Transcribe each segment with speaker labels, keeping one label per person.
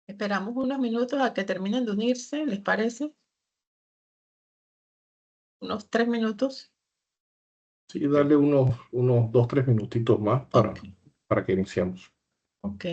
Speaker 1: Esperamos unos minutos a que terminen de unirse, ¿les parece? Unos 3 minutos.
Speaker 2: Sí, dale unos 2, 3 minutitos más
Speaker 1: Ok,
Speaker 2: para que iniciemos.
Speaker 1: ok.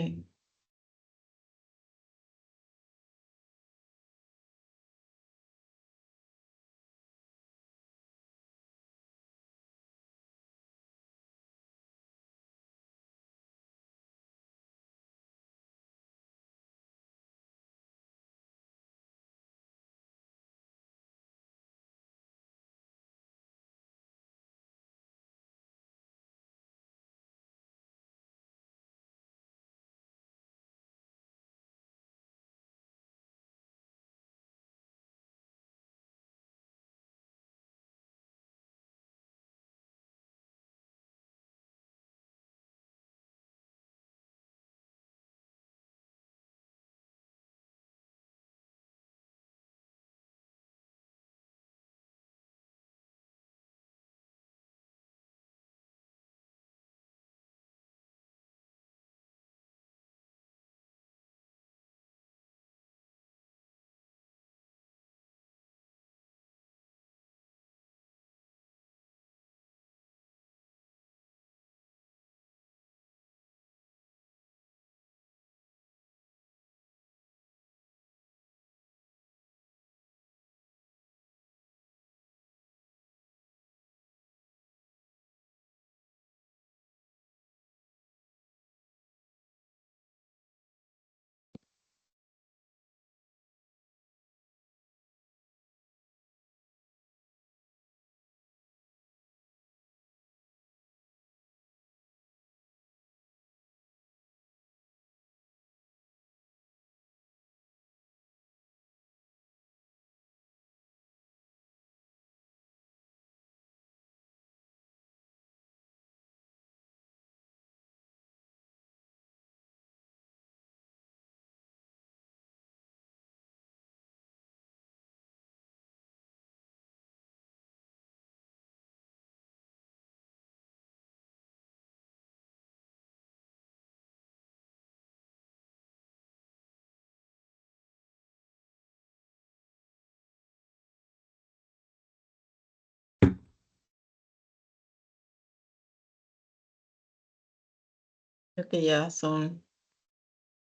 Speaker 1: Creo que ya son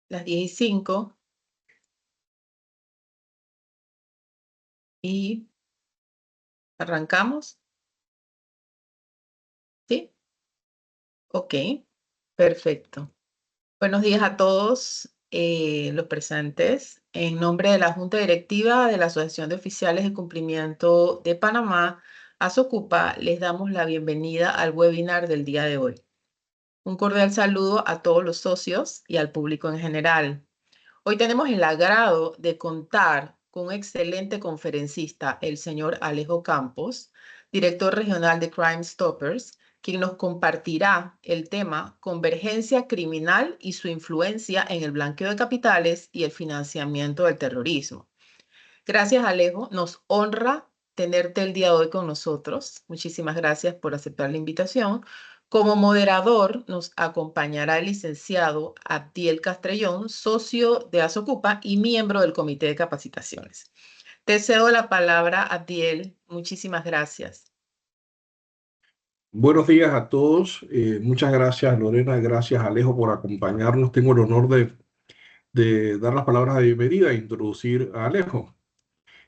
Speaker 1: las 10:05 y arrancamos. ¿Sí? Ok, perfecto. Buenos días a todos los presentes. En nombre de la Junta Directiva de la Asociación de Oficiales de Cumplimiento de Panamá, ASOCUPA, les damos la bienvenida al webinar del día de hoy. Un cordial saludo a todos los socios y al público en general. Hoy tenemos el agrado de contar con un excelente conferencista, el señor Alejo Campos, director regional de Crime Stoppers, quien nos compartirá el tema convergencia criminal y su influencia en el blanqueo de capitales y el financiamiento del terrorismo. Gracias, Alejo. Nos honra tenerte el día de hoy con nosotros. Muchísimas gracias por aceptar la invitación. Como moderador nos acompañará el licenciado Abdiel Castrellón, socio de ASOCUPA y miembro del Comité de Capacitaciones. Te cedo la palabra, Abdiel. Muchísimas gracias.
Speaker 2: Buenos días a todos. Muchas gracias, Lorena. Gracias, Alejo, por acompañarnos. Tengo el honor de dar las palabras de bienvenida e introducir a Alejo.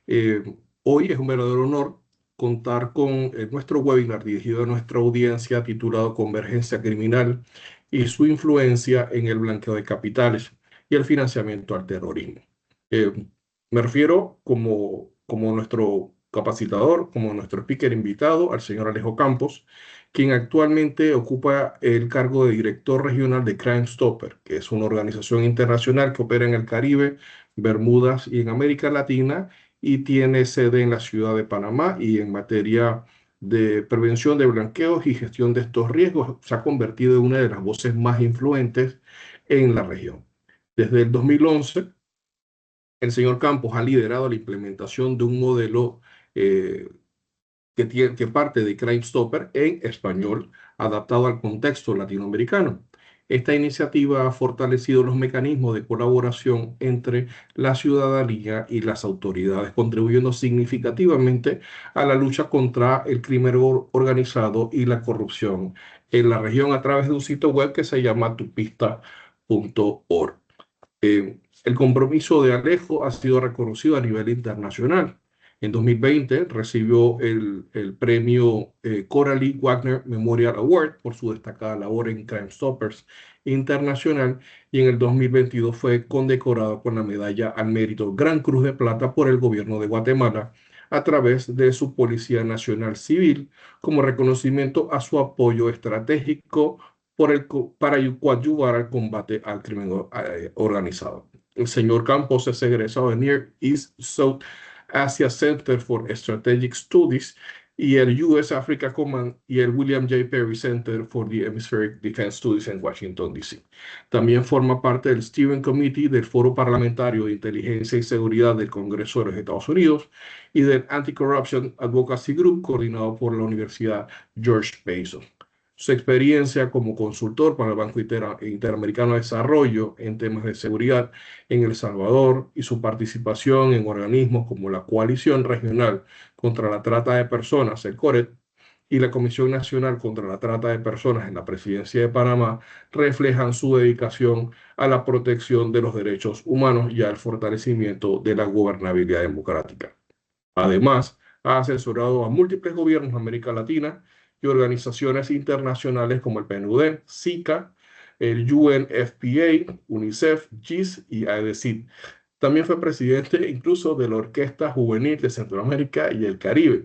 Speaker 2: Eh, Hoy es un verdadero honor contar con nuestro webinar dirigido a nuestra audiencia titulado Convergencia Criminal y su influencia en el blanqueo de capitales y el financiamiento al terrorismo. Me refiero como nuestro capacitador, como nuestro speaker invitado, al señor Alejo Campos, quien actualmente ocupa el cargo de director regional de Crime Stopper, que es una organización internacional que opera en el Caribe, Bermudas y en América Latina, y tiene sede en la ciudad de Panamá, y en materia de prevención de blanqueos y gestión de estos riesgos se ha convertido en una de las voces más influyentes en la región. Desde el 2011, el señor Campos ha liderado la implementación de un modelo eh, que parte de Crime Stopper en español, adaptado al contexto latinoamericano. Esta iniciativa ha fortalecido los mecanismos de colaboración entre la ciudadanía y las autoridades, contribuyendo significativamente a la lucha contra el crimen organizado y la corrupción en la región a través de un sitio web que se llama tupista.org. El compromiso de Alejo ha sido reconocido a nivel internacional. En 2020 recibió el premio Coralie Wagner Memorial Award por su destacada labor en Crime Stoppers Internacional, y en el 2022 fue condecorado con la medalla al mérito Gran Cruz de Plata por el gobierno de Guatemala a través de su Policía Nacional Civil como reconocimiento a su apoyo estratégico para coadyuvar al combate al crimen organizado. El señor Campos es egresado de Near East South Asia Center for Strategic Studies y el US Africa Command y el William J. Perry Center for the Hemispheric Defense Studies en Washington, D.C. También forma parte del Steering Committee del Foro Parlamentario de Inteligencia y Seguridad del Congreso de los Estados Unidos y del Anti-Corruption Advocacy Group coordinado por la Universidad George Mason. Su experiencia como consultor para el Banco Interamericano de Desarrollo en temas de seguridad en El Salvador y su participación en organismos como la Coalición Regional contra la Trata de Personas, el CORET, y la Comisión Nacional contra la Trata de Personas en la Presidencia de Panamá reflejan su dedicación a la protección de los derechos humanos y al fortalecimiento de la gobernabilidad democrática. Además, ha asesorado a múltiples gobiernos de América Latina y organizaciones internacionales como el PNUD, SICA, el UNFPA, UNICEF, GIS y AEDCID. También fue presidente incluso de la Orquesta Juvenil de Centroamérica y el Caribe,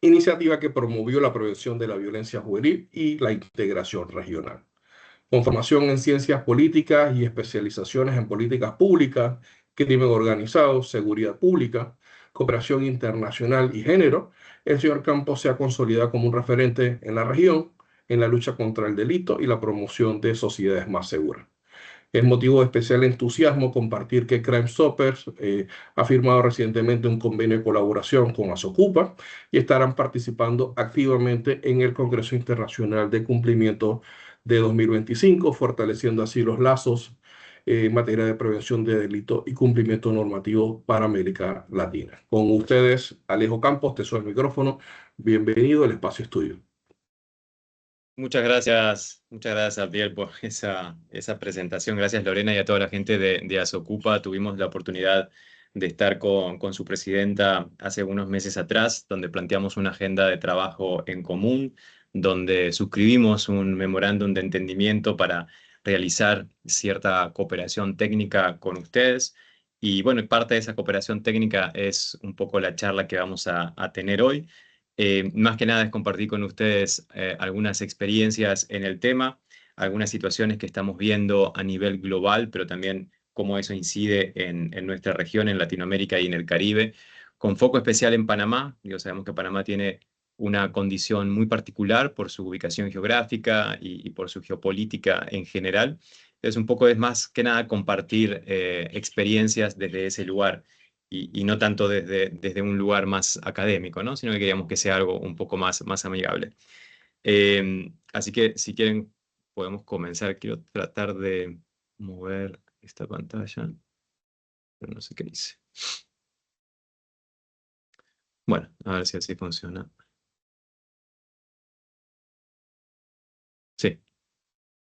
Speaker 2: iniciativa que promovió la prevención de la violencia juvenil y la integración regional. Con formación en ciencias políticas y especializaciones en políticas públicas, crimen organizado, seguridad pública, cooperación internacional y género, el señor Campos se ha consolidado como un referente en la región en la lucha contra el delito y la promoción de sociedades más seguras. Es motivo de especial entusiasmo compartir que Crime Stoppers ha firmado recientemente un convenio de colaboración con Asocupa y estarán participando activamente en el Congreso Internacional de Cumplimiento de 2025, fortaleciendo así los lazos en materia de prevención de delito y cumplimiento normativo para América Latina. Con ustedes, Alejo Campos, te soy el micrófono. Bienvenido, el espacio es tuyo.
Speaker 3: Muchas gracias, Abdiel, por esa presentación. Gracias, Lorena, y a toda la gente de Asocupa. Tuvimos la oportunidad de estar con su presidenta hace unos meses atrás, donde planteamos una agenda de trabajo en común, donde suscribimos un memorándum de entendimiento para realizar cierta cooperación técnica con ustedes. Y bueno, parte de esa cooperación técnica es un poco la charla que vamos a tener hoy. Más que nada es compartir con ustedes algunas experiencias en el tema, algunas situaciones que estamos viendo a nivel global, pero también cómo eso incide en nuestra región, en Latinoamérica y en el Caribe, con foco especial en Panamá. Sabemos que Panamá tiene una condición muy particular por su ubicación geográfica y por su geopolítica en general. Entonces, un poco es más que nada compartir experiencias desde ese lugar y no tanto desde un lugar más académico, ¿no? Sino que queríamos que sea algo un poco más amigable. Así que si quieren podemos comenzar. Quiero tratar de mover esta pantalla, pero no sé qué dice. Bueno, a ver si así funciona. Sí,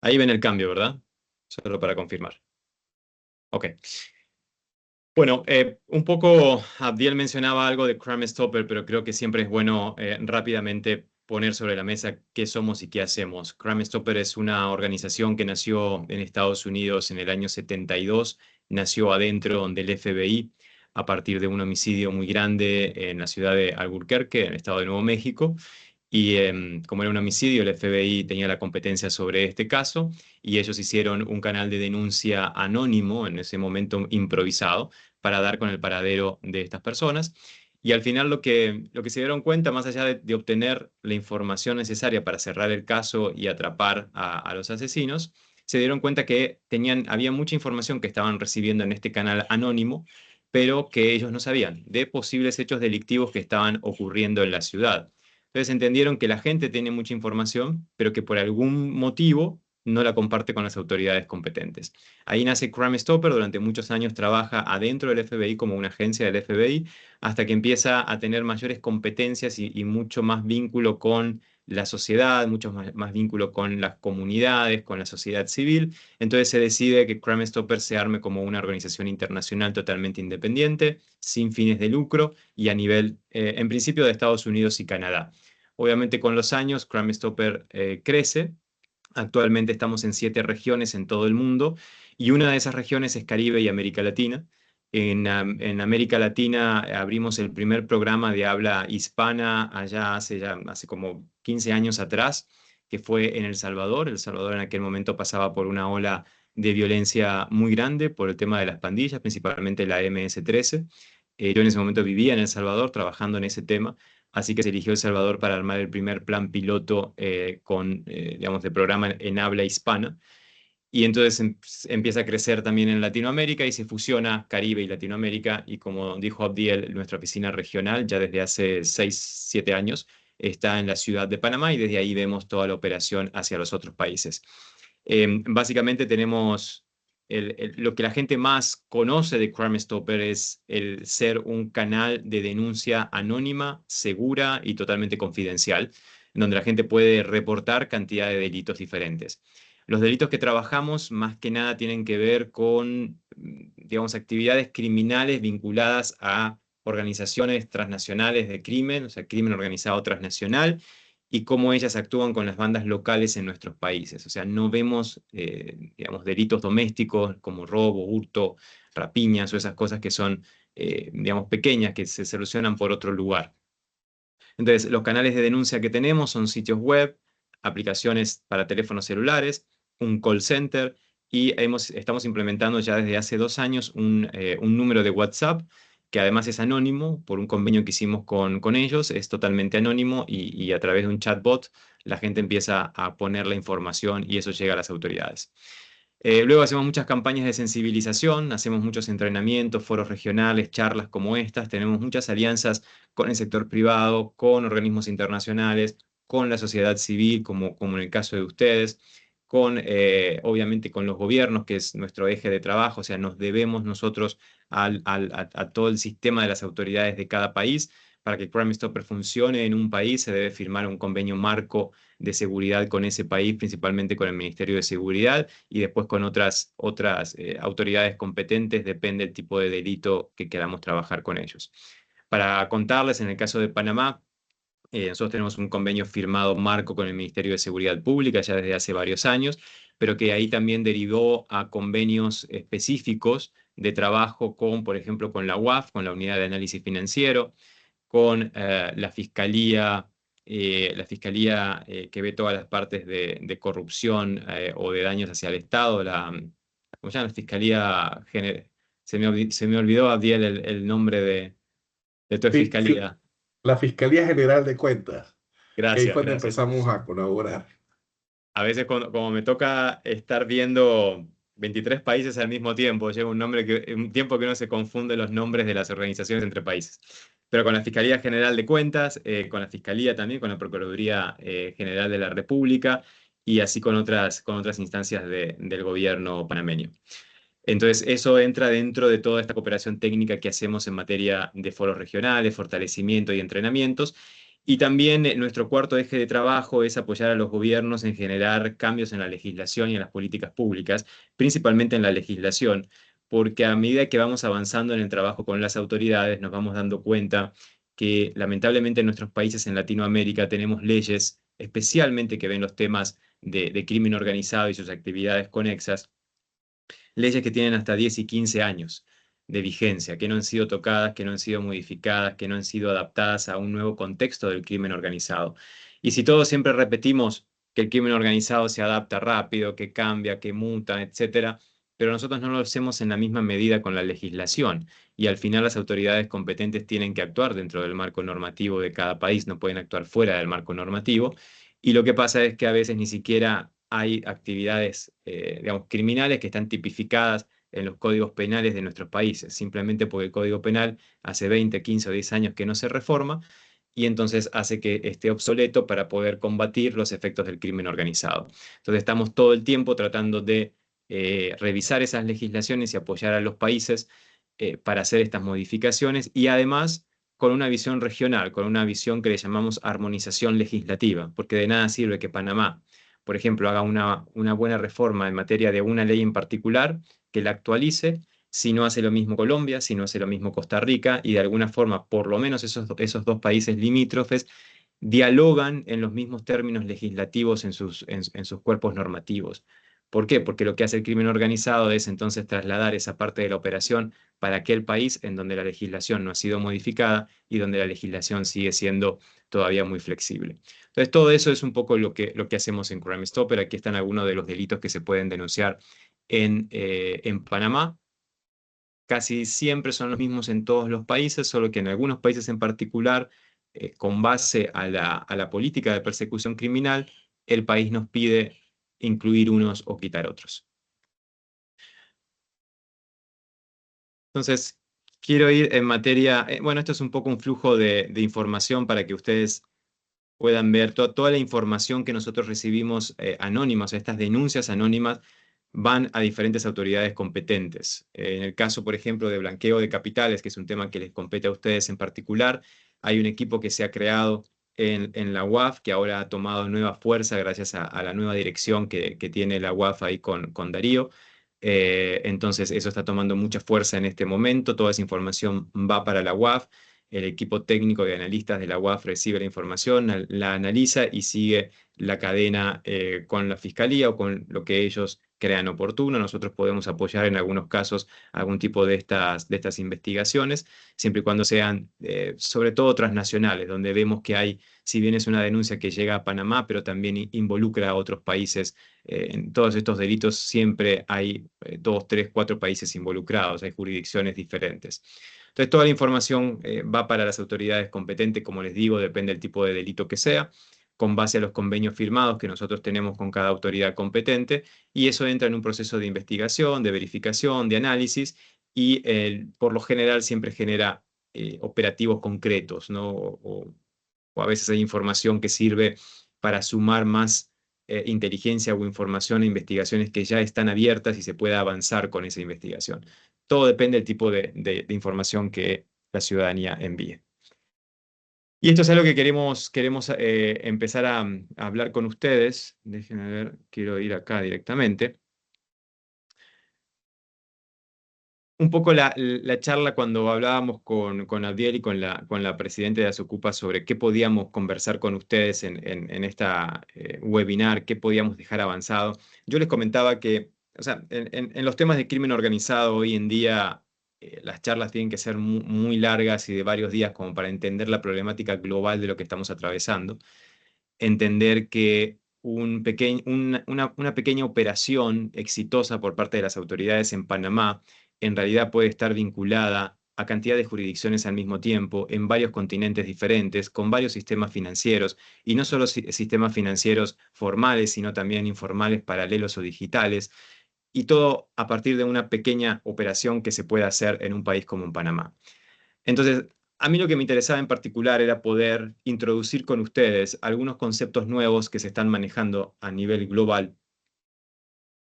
Speaker 3: ahí ven el cambio, ¿verdad? Solo para confirmar. Ok. Bueno, un poco Abdiel mencionaba algo de Crime Stopper, pero creo que siempre es bueno rápidamente poner sobre la mesa qué somos y qué hacemos. Crime Stopper es una organización que nació en Estados Unidos en el año 72, nació adentro del FBI a partir de un homicidio muy grande en la ciudad de Albuquerque, en el estado de Nuevo México. Y como era un homicidio, el FBI tenía la competencia sobre este caso y ellos hicieron un canal de denuncia anónimo, en ese momento improvisado, para dar con el paradero de estas personas. Y al final lo que se dieron cuenta, más allá de obtener la información necesaria para cerrar el caso y atrapar a los asesinos, se dieron cuenta que había mucha información que estaban recibiendo en este canal anónimo, pero que ellos no sabían de posibles hechos delictivos que estaban ocurriendo en la ciudad. Entonces entendieron que la gente tiene mucha información, pero que por algún motivo no la comparte con las autoridades competentes. Ahí nace Crime Stopper, durante muchos años trabaja adentro del FBI como una agencia del FBI, hasta que empieza a tener mayores competencias y mucho más vínculo con la sociedad, mucho más vínculo con las comunidades, con la sociedad civil. Entonces se decide que Crime Stopper se arme como una organización internacional totalmente independiente, sin fines de lucro y a nivel, en principio, de Estados Unidos y Canadá. Obviamente con los años Crime Stopper crece. Actualmente estamos en 7 regiones en todo el mundo y una de esas regiones es Caribe y América Latina. En América Latina abrimos el primer programa de habla hispana allá hace como 15 años atrás, que fue en El Salvador. El Salvador en aquel momento pasaba por una ola de violencia muy grande por el tema de las pandillas, principalmente la MS-13. Yo en ese momento vivía en El Salvador trabajando en ese tema. Así que se eligió El Salvador para armar el primer plan piloto digamos, de programa en habla hispana. Y entonces empieza a crecer también en Latinoamérica y se fusiona Caribe y Latinoamérica. Y como dijo Abdiel, nuestra oficina regional ya desde hace 6, 7 años está en la ciudad de Panamá y desde ahí vemos toda la operación hacia los otros países. Básicamente tenemos lo que la gente más conoce de Crime Stopper es el ser un canal de denuncia anónima, segura y totalmente confidencial, en donde la gente puede reportar cantidad de delitos diferentes. Los delitos que trabajamos más que nada tienen que ver con, digamos, actividades criminales vinculadas a organizaciones transnacionales de crimen, o sea, crimen organizado transnacional, y cómo ellas actúan con las bandas locales en nuestros países. O sea, no vemos, digamos, delitos domésticos como robo, hurto, rapiñas o esas cosas que son, digamos, pequeñas, que se solucionan por otro lugar. Entonces, los canales de denuncia que tenemos son sitios web, aplicaciones para teléfonos celulares, un call center y estamos implementando ya desde hace 2 años un número de WhatsApp que además es anónimo por un convenio que hicimos con ellos, es totalmente anónimo y a través de un chatbot la gente empieza a poner la información y eso llega a las autoridades. Luego hacemos muchas campañas de sensibilización, hacemos muchos entrenamientos, foros regionales, charlas como estas, tenemos muchas alianzas con el sector privado, con organismos internacionales, con la sociedad civil, como en el caso de ustedes, obviamente con los gobiernos, que es nuestro eje de trabajo, o sea, nos debemos nosotros a todo el sistema de las autoridades de cada país. Para que Crime Stopper funcione en un país se debe firmar un convenio marco de seguridad con ese país, principalmente con el Ministerio de Seguridad y después con otras autoridades competentes, depende del tipo de delito que queramos trabajar con ellos. Para contarles, en el caso de Panamá, nosotros tenemos un convenio firmado marco con el Ministerio de Seguridad Pública ya desde hace varios años, pero que ahí también derivó a convenios específicos de trabajo con, por ejemplo, con la UAF, con la Unidad de Análisis Financiero, con la fiscalía que ve todas las partes de corrupción o de daños hacia el Estado, ¿cómo se llama? La Fiscalía se me olvidó, Abdiel, el nombre de tu
Speaker 2: Fi- fi-
Speaker 3: fiscalía.
Speaker 2: la Fiscalía General de Cuentas, que ahí
Speaker 3: Gracias,
Speaker 2: fue donde
Speaker 3: gracias.
Speaker 2: empezamos a colaborar.
Speaker 3: A veces como me toca estar viendo 23 países al mismo tiempo, lleva un tiempo que uno se confunde los nombres de las organizaciones entre países. Pero con la Fiscalía General de Cuentas, con la Fiscalía también, con la Procuraduría General de la República y así con otras instancias del gobierno panameño. Entonces, eso entra dentro de toda esta cooperación técnica que hacemos en materia de foros regionales, fortalecimiento y entrenamientos. Y también nuestro cuarto eje de trabajo es apoyar a los gobiernos en generar cambios en la legislación y en las políticas públicas, principalmente en la legislación, porque a medida que vamos avanzando en el trabajo con las autoridades, nos vamos dando cuenta que lamentablemente en nuestros países en Latinoamérica tenemos leyes, especialmente que ven los temas de crimen organizado y sus actividades conexas, leyes que tienen hasta 10 y 15 años de vigencia, que no han sido tocadas, que no han sido modificadas, que no han sido adaptadas a un nuevo contexto del crimen organizado. Y si todos siempre repetimos que el crimen organizado se adapta rápido, que cambia, que muta, etcétera, pero nosotros no lo hacemos en la misma medida con la legislación y al final las autoridades competentes tienen que actuar dentro del marco normativo de cada país, no pueden actuar fuera del marco normativo. Y lo que pasa es que a veces ni siquiera hay actividades, digamos, criminales que están tipificadas en los códigos penales de nuestros países, simplemente porque el Código Penal hace 20, 15 o 10 años que no se reforma y entonces hace que esté obsoleto para poder combatir los efectos del crimen organizado. Entonces estamos todo el tiempo tratando de revisar esas legislaciones y apoyar a los países para hacer estas modificaciones y además con una visión regional, con una visión que le llamamos armonización legislativa, porque de nada sirve que Panamá, por ejemplo, haga una buena reforma en materia de una ley en particular, que la actualice, si no hace lo mismo Colombia, si no hace lo mismo Costa Rica, y de alguna forma, por lo menos esos dos países limítrofes, dialogan en los mismos términos legislativos en sus cuerpos normativos. ¿Por qué? Porque lo que hace el crimen organizado es entonces trasladar esa parte de la operación para aquel país en donde la legislación no ha sido modificada y donde la legislación sigue siendo todavía muy flexible. Entonces, todo eso es un poco lo que hacemos en Crime Stopper. Aquí están algunos de los delitos que se pueden denunciar en Panamá. Casi siempre son los mismos en todos los países, solo que en algunos países en particular, con base a la política de persecución criminal, el país nos pide incluir unos o quitar otros. Entonces, quiero ir en materia, bueno, esto es un poco un flujo de información para que ustedes puedan ver toda la información que nosotros recibimos anónimas, estas denuncias anónimas van a diferentes autoridades competentes. En el caso, por ejemplo, de blanqueo de capitales, que es un tema que les compete a ustedes en particular, hay un equipo que se ha creado en la UAF, que ahora ha tomado nueva fuerza gracias a la nueva dirección que tiene la UAF ahí con Darío. Entonces, eso está tomando mucha fuerza en este momento. Toda esa información va para la UAF. El equipo técnico de analistas de la UAF recibe la información, la analiza y sigue la cadena con la fiscalía o con lo que ellos crean oportuno. Nosotros podemos apoyar en algunos casos algún tipo de estas investigaciones, siempre y cuando sean sobre todo transnacionales, donde vemos que hay, si bien es una denuncia que llega a Panamá, pero también involucra a otros países. En todos estos delitos siempre hay 2, 3, 4 países involucrados, hay jurisdicciones diferentes. Entonces, toda la información va para las autoridades competentes, como les digo, depende del tipo de delito que sea, con base a los convenios firmados que nosotros tenemos con cada autoridad competente, y eso entra en un proceso de investigación, de verificación, de análisis, y por lo general siempre genera operativos concretos, ¿no? O a veces hay información que sirve para sumar más inteligencia o información a investigaciones que ya están abiertas y se pueda avanzar con esa investigación. Todo depende del tipo de información que la ciudadanía envíe. Y esto es algo que queremos empezar a hablar con ustedes. Déjenme ver, quiero ir acá directamente. Un poco la charla cuando hablábamos con Abdiel y con la presidenta de Asocupa sobre qué podíamos conversar con ustedes en esta webinar, qué podíamos dejar avanzado. Yo les comentaba que, o sea, en los temas de crimen organizado hoy en día, las charlas tienen que ser muy largas y de varios días como para entender la problemática global de lo que estamos atravesando. Entender que una pequeña operación exitosa por parte de las autoridades en Panamá en realidad puede estar vinculada a cantidad de jurisdicciones al mismo tiempo, en varios continentes diferentes, con varios sistemas financieros, y no solo sistemas financieros formales, sino también informales, paralelos o digitales, y todo a partir de una pequeña operación que se puede hacer en un país como en Panamá. Entonces, a mí lo que me interesaba en particular era poder introducir con ustedes algunos conceptos nuevos que se están manejando a nivel global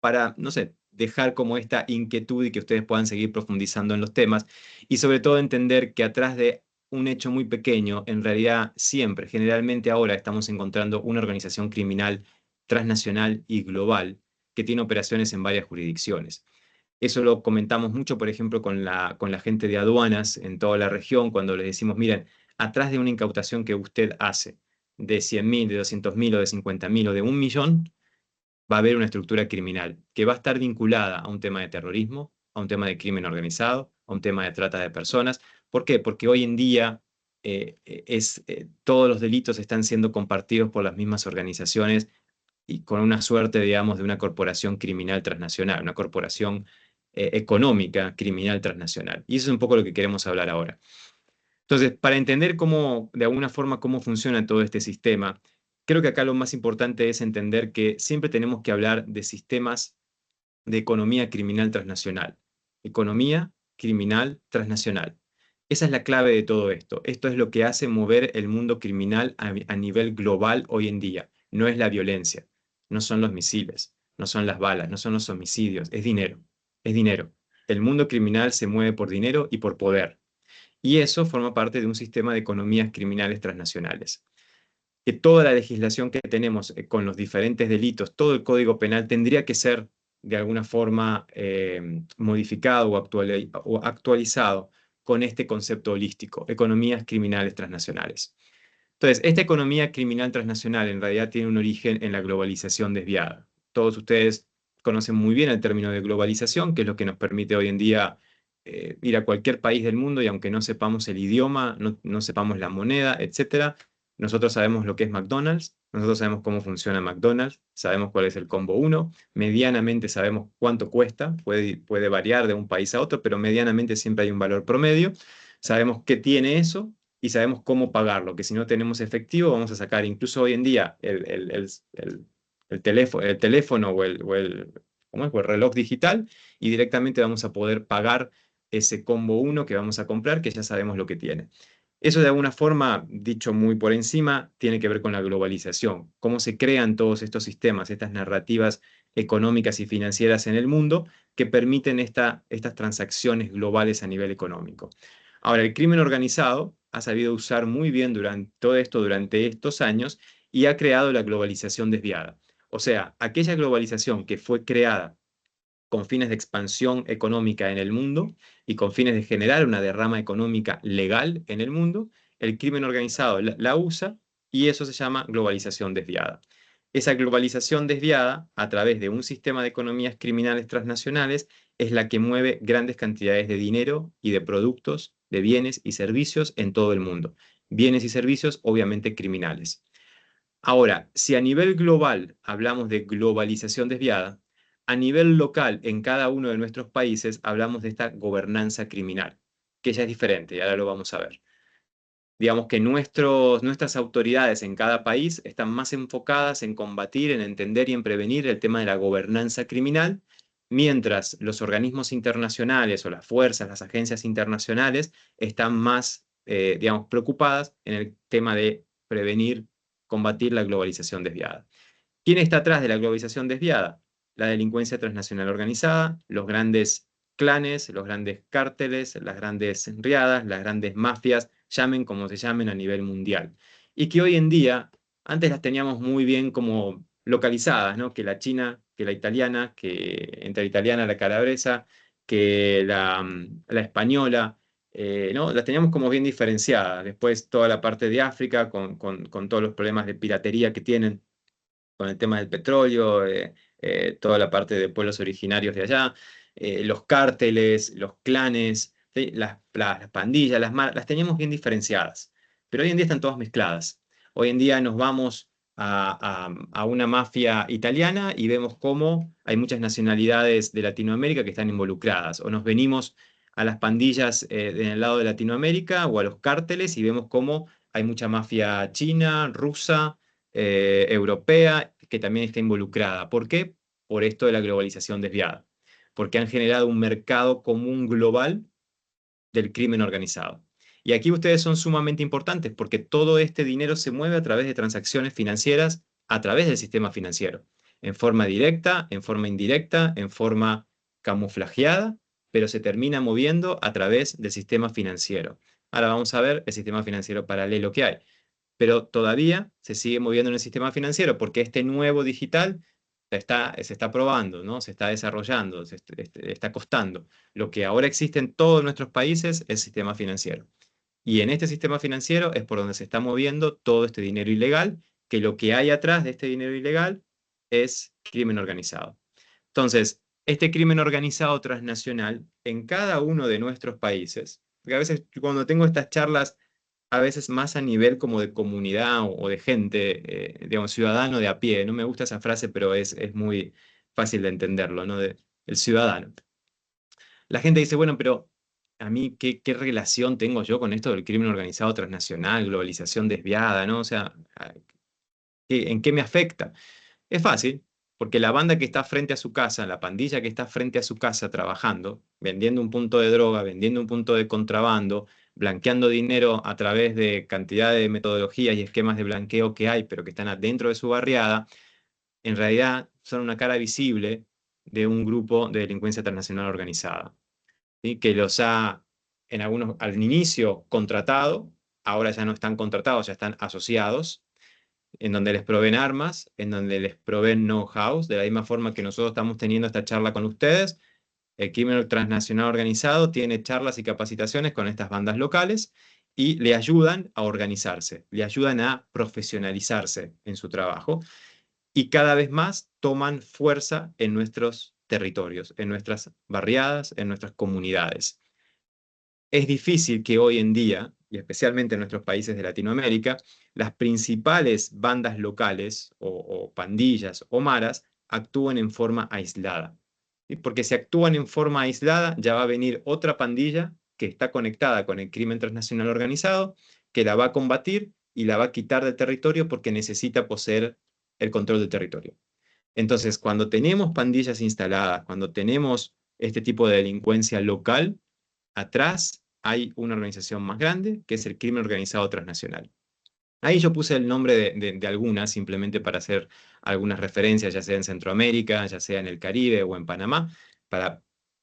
Speaker 3: para, no sé, dejar como esta inquietud y que ustedes puedan seguir profundizando en los temas y sobre todo entender que atrás de un hecho muy pequeño, en realidad siempre, generalmente ahora estamos encontrando una organización criminal transnacional y global que tiene operaciones en varias jurisdicciones. Eso lo comentamos mucho, por ejemplo, con la gente de aduanas en toda la región, cuando les decimos, miren, atrás de una incautación que usted hace de 100.000, de 200.000 o de 50.000 o de 1.000.000, va a haber una estructura criminal que va a estar vinculada a un tema de terrorismo, a un tema de crimen organizado, a un tema de trata de personas. ¿Por qué? Porque hoy en día todos los delitos están siendo compartidos por las mismas organizaciones y con una suerte, digamos, de una corporación criminal transnacional, una corporación económica criminal transnacional. Y eso es un poco lo que queremos hablar ahora. Entonces, para entender cómo, de alguna forma, cómo funciona todo este sistema, creo que acá lo más importante es entender que siempre tenemos que hablar de sistemas de economía criminal transnacional. Economía criminal transnacional. Esa es la clave de todo esto. Esto es lo que hace mover el mundo criminal a nivel global hoy en día. No es la violencia, no son los misiles, no son las balas, no son los homicidios, es dinero. Es dinero. El mundo criminal se mueve por dinero y por poder. Y eso forma parte de un sistema de economías criminales transnacionales. Que toda la legislación que tenemos con los diferentes delitos, todo el Código Penal tendría que ser de alguna forma modificado o actualizado con este concepto holístico, economías criminales transnacionales. Entonces, esta economía criminal transnacional en realidad tiene un origen en la globalización desviada. Todos ustedes conocen muy bien el término de globalización, que es lo que nos permite hoy en día ir a cualquier país del mundo y aunque no sepamos el idioma, no sepamos la moneda, etcétera, nosotros sabemos lo que es McDonald's, nosotros sabemos cómo funciona McDonald's, sabemos cuál es el combo 1, medianamente sabemos cuánto cuesta, puede variar de un país a otro, pero medianamente siempre hay un valor promedio, sabemos qué tiene eso y sabemos cómo pagarlo, que si no tenemos efectivo vamos a sacar incluso hoy en día el teléfono ¿cómo es? O el reloj digital y directamente vamos a poder pagar ese combo 1 que vamos a comprar, que ya sabemos lo que tiene. Eso de alguna forma, dicho muy por encima, tiene que ver con la globalización, cómo se crean todos estos sistemas, estas narrativas económicas y financieras en el mundo que permiten estas transacciones globales a nivel económico. Ahora, el crimen organizado ha sabido usar muy bien todo esto durante estos años y ha creado la globalización desviada. O sea, aquella globalización que fue creada con fines de expansión económica en el mundo y con fines de generar una derrama económica legal en el mundo, el crimen organizado la usa y eso se llama globalización desviada. Esa globalización desviada, a través de un sistema de economías criminales transnacionales, es la que mueve grandes cantidades de dinero y de productos, de bienes y servicios en todo el mundo. Bienes y servicios obviamente criminales. Ahora, si a nivel global hablamos de globalización desviada, a nivel local en cada uno de nuestros países hablamos de esta gobernanza criminal, que ya es diferente y ahora lo vamos a ver. Digamos que nuestras autoridades en cada país están más enfocadas en combatir, en entender y en prevenir el tema de la gobernanza criminal, mientras los organismos internacionales o las fuerzas, las agencias internacionales están más, digamos, preocupadas en el tema de prevenir, combatir la globalización desviada. ¿Quién está atrás de la globalización desviada? La delincuencia transnacional organizada, los grandes clanes, los grandes cárteles, las grandes riadas, las grandes mafias, llamen como se llamen a nivel mundial. Y que hoy en día, antes las teníamos muy bien como localizadas, ¿no? Que la china, que la italiana, que entre la italiana la calabresa, que la española, ¿no? Las teníamos como bien diferenciadas. Después toda la parte de África con todos los problemas de piratería que tienen con el tema del petróleo, toda la parte de pueblos originarios de allá, los cárteles, los clanes, ¿sí? Las pandillas, las teníamos bien diferenciadas, pero hoy en día están todas mezcladas. Hoy en día nos vamos a una mafia italiana y vemos cómo hay muchas nacionalidades de Latinoamérica que están involucradas, o nos venimos a las pandillas en el lado de Latinoamérica o a los cárteles y vemos cómo hay mucha mafia china, rusa, europea que también está involucrada. ¿Por qué? Por esto de la globalización desviada. Porque han generado un mercado común global del crimen organizado. Y aquí ustedes son sumamente importantes porque todo este dinero se mueve a través de transacciones financieras, a través del sistema financiero, en forma directa, en forma indirecta, en forma camuflajeada, pero se termina moviendo a través del sistema financiero. Ahora vamos a ver el sistema financiero paralelo que hay, pero todavía se sigue moviendo en el sistema financiero porque este nuevo digital se está probando, ¿no? Se está desarrollando, está costando. Lo que ahora existe en todos nuestros países es el sistema financiero. Y en este sistema financiero es por donde se está moviendo todo este dinero ilegal, que lo que hay atrás de este dinero ilegal es crimen organizado. Entonces, este crimen organizado transnacional en cada uno de nuestros países, porque a veces cuando tengo estas charlas a veces más a nivel como de comunidad o de gente, digamos, ciudadano de a pie. No me gusta esa frase, pero es muy fácil de entenderlo, ¿no? El ciudadano. La gente dice, bueno, pero a mí, ¿qué relación tengo yo con esto del crimen organizado transnacional, globalización desviada, ¿no? O sea, ¿en qué me afecta? Es fácil, porque la banda que está frente a su casa, la pandilla que está frente a su casa trabajando, vendiendo un punto de droga, vendiendo un punto de contrabando, blanqueando dinero a través de cantidad de metodologías y esquemas de blanqueo que hay, pero que están adentro de su barriada, en realidad son una cara visible de un grupo de delincuencia transnacional organizada, ¿sí? Que los ha, en algunos, al inicio contratado, ahora ya no están contratados, ya están asociados, en donde les proveen armas, en donde les proveen know-how, de la misma forma que nosotros estamos teniendo esta charla con ustedes. El crimen transnacional organizado tiene charlas y capacitaciones con estas bandas locales y le ayudan a organizarse, le ayudan a profesionalizarse en su trabajo y cada vez más toman fuerza en nuestros territorios, en nuestras barriadas, en nuestras comunidades. Es difícil que hoy en día, y especialmente en nuestros países de Latinoamérica, las principales bandas locales o pandillas o maras actúen en forma aislada. ¿Sí? Porque si actúan en forma aislada, ya va a venir otra pandilla que está conectada con el crimen transnacional organizado, que la va a combatir y la va a quitar del territorio porque necesita poseer el control del territorio. Entonces, cuando tenemos pandillas instaladas, cuando tenemos este tipo de delincuencia local, atrás hay una organización más grande, que es el crimen organizado transnacional. Ahí yo puse el nombre de algunas, simplemente para hacer algunas referencias, ya sea en Centroamérica, ya sea en el Caribe o en Panamá,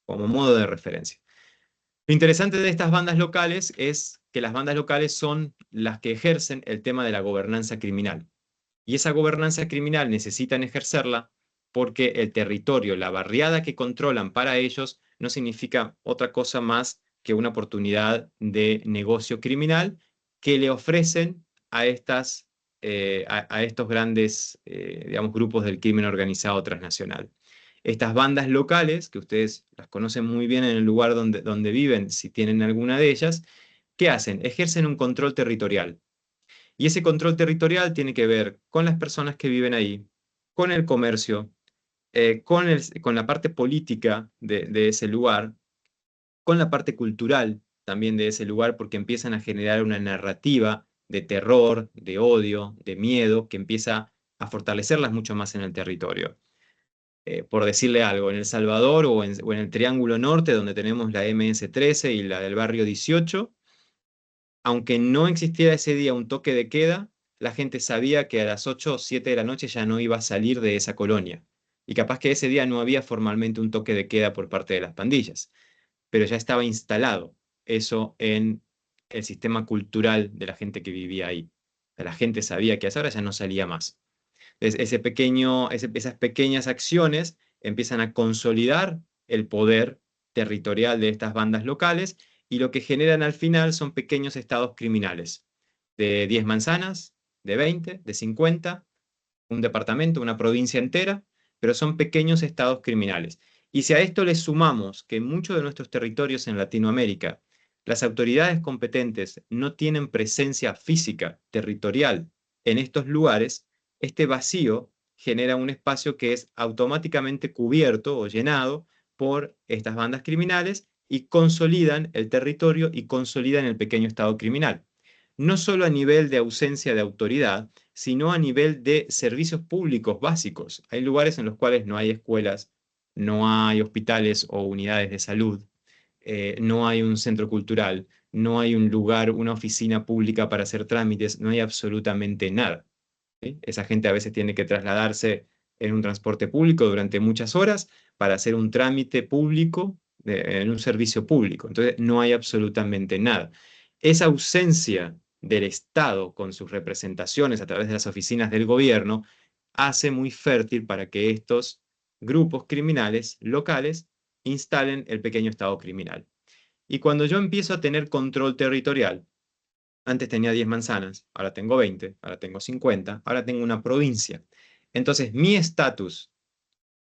Speaker 3: como modo de referencia. Lo interesante de estas bandas locales es que las bandas locales son las que ejercen el tema de la gobernanza criminal. Y esa gobernanza criminal necesitan ejercerla porque el territorio, la barriada que controlan para ellos, no significa otra cosa más que una oportunidad de negocio criminal que le ofrecen a, a estos grandes digamos, grupos del crimen organizado transnacional. Estas bandas locales, que ustedes las conocen muy bien en el lugar donde viven, si tienen alguna de ellas, ¿qué hacen? Ejercen un control territorial. Y ese control territorial tiene que ver con las personas que viven ahí, con el comercio, con la parte política de ese lugar, con la parte cultural también de ese lugar, porque empiezan a generar una narrativa de terror, de odio, de miedo, que empieza a fortalecerlas mucho más en el territorio. Por decirle algo, en El Salvador o en el Triángulo Norte, donde tenemos la MS-13 y la del barrio 18, aunque no existiera ese día un toque de queda, la gente sabía que a las 8 o 7 de la noche ya no iba a salir de esa colonia. Y capaz que ese día no había formalmente un toque de queda por parte de las pandillas, pero ya estaba instalado eso en el sistema cultural de la gente que vivía ahí. La gente sabía que a esa hora ya no salía más. Entonces, esas pequeñas acciones empiezan a consolidar el poder territorial de estas bandas locales y lo que generan al final son pequeños estados criminales de 10 manzanas, de 20, de 50, un departamento, una provincia entera, pero son pequeños estados criminales. Y si a esto le sumamos que en muchos de nuestros territorios en Latinoamérica las autoridades competentes no tienen presencia física, territorial, en estos lugares, este vacío genera un espacio que es automáticamente cubierto o llenado por estas bandas criminales y consolidan el territorio y consolidan el pequeño estado criminal. No solo a nivel de ausencia de autoridad, sino a nivel de servicios públicos básicos. Hay lugares en los cuales no hay escuelas, no hay hospitales o unidades de salud, no hay un centro cultural, no hay un lugar, una oficina pública para hacer trámites, no hay absolutamente nada. ¿Sí? Esa gente a veces tiene que trasladarse en un transporte público durante muchas horas para hacer un trámite público en un servicio público. Entonces no hay absolutamente nada. Esa ausencia del Estado con sus representaciones a través de las oficinas del gobierno hace muy fértil para que estos grupos criminales locales instalen el pequeño Estado criminal. Y cuando yo empiezo a tener control territorial, antes tenía 10 manzanas, ahora tengo 20, ahora tengo 50, ahora tengo una provincia. Entonces, mi estatus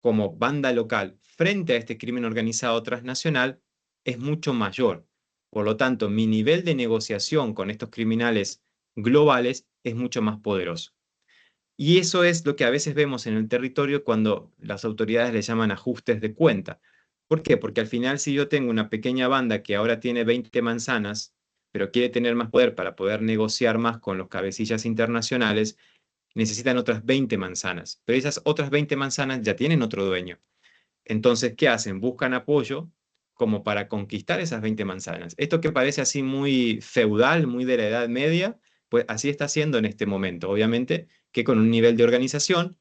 Speaker 3: como banda local frente a este crimen organizado transnacional es mucho mayor. Por lo tanto, mi nivel de negociación con estos criminales globales es mucho más poderoso. Y eso es lo que a veces vemos en el territorio cuando las autoridades le llaman ajustes de cuenta. ¿Por qué? Porque al final si yo tengo una pequeña banda que ahora tiene 20 manzanas, pero quiere tener más poder para poder negociar más con los cabecillas internacionales, necesitan otras 20 manzanas. Pero esas otras 20 manzanas ya tienen otro dueño. Entonces, ¿qué hacen? Buscan apoyo como para conquistar esas 20 manzanas. Esto que parece así muy feudal, muy de la Edad Media, pues así está siendo en este momento. Obviamente que con un nivel de organización,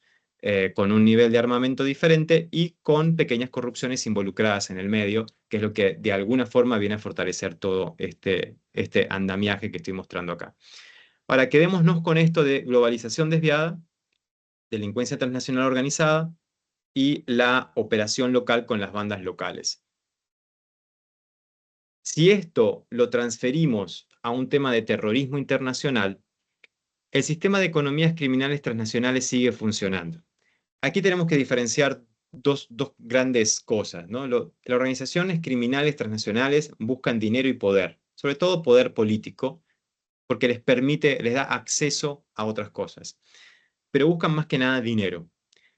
Speaker 3: con un nivel de armamento diferente y con pequeñas corrupciones involucradas en el medio, que es lo que de alguna forma viene a fortalecer todo este andamiaje que estoy mostrando acá. Ahora, quedémonos con esto de globalización desviada, delincuencia transnacional organizada y la operación local con las bandas locales. Si esto lo transferimos a un tema de terrorismo internacional, el sistema de economías criminales transnacionales sigue funcionando. Aquí tenemos que diferenciar dos grandes cosas, ¿no? Las organizaciones criminales transnacionales buscan dinero y poder, sobre todo poder político, porque les permite, les da acceso a otras cosas, pero buscan más que nada dinero.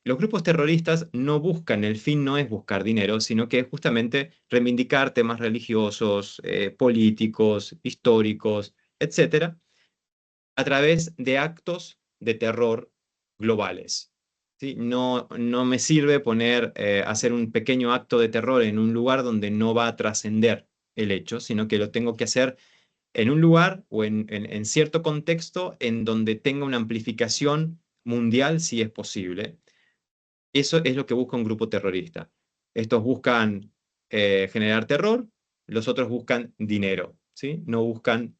Speaker 3: Los grupos terroristas no buscan, el fin no es buscar dinero, sino que es justamente reivindicar temas religiosos, políticos, históricos, etcétera, a través de actos de terror globales. ¿Sí? No me sirve hacer un pequeño acto de terror en un lugar donde no va a trascender el hecho, sino que lo tengo que hacer en un lugar o en cierto contexto en donde tenga una amplificación mundial si es posible. Eso es lo que busca un grupo terrorista. Estos buscan generar terror, los otros buscan dinero, ¿sí? No buscan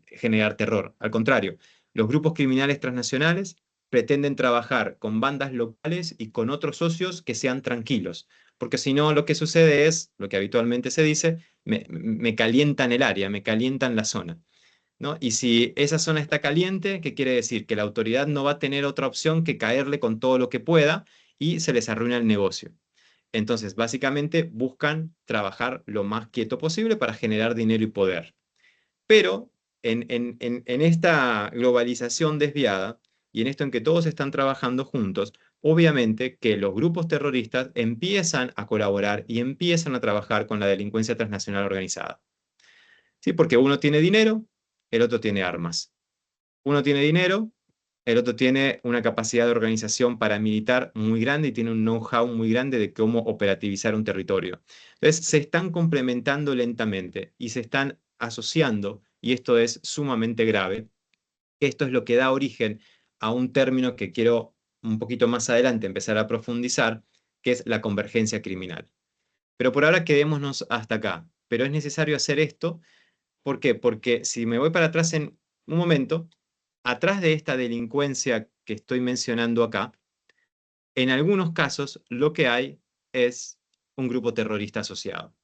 Speaker 3: generar terror. Al contrario, los grupos criminales transnacionales pretenden trabajar con bandas locales y con otros socios que sean tranquilos, porque si no, lo que sucede es, lo que habitualmente se dice, me calientan el área, me calientan la zona, ¿no? Y si esa zona está caliente, ¿qué quiere decir? Que la autoridad no va a tener otra opción que caerle con todo lo que pueda y se les arruina el negocio. Entonces, básicamente buscan trabajar lo más quieto posible para generar dinero y poder. Pero en esta globalización desviada y en esto en que todos están trabajando juntos, obviamente que los grupos terroristas empiezan a colaborar y empiezan a trabajar con la delincuencia transnacional organizada. ¿Sí? Porque uno tiene dinero, el otro tiene armas. Uno tiene dinero, el otro tiene una capacidad de organización paramilitar muy grande y tiene un know-how muy grande de cómo operativizar un territorio. Entonces, se están complementando lentamente y se están asociando, y esto es sumamente grave. Esto es lo que da origen a un término que quiero un poquito más adelante empezar a profundizar, que es la convergencia criminal. Pero por ahora quedémonos hasta acá. Pero es necesario hacer esto. ¿Por qué? Porque si me voy para atrás en un momento, atrás de esta delincuencia que estoy mencionando acá, en algunos casos lo que hay es un grupo terrorista asociado.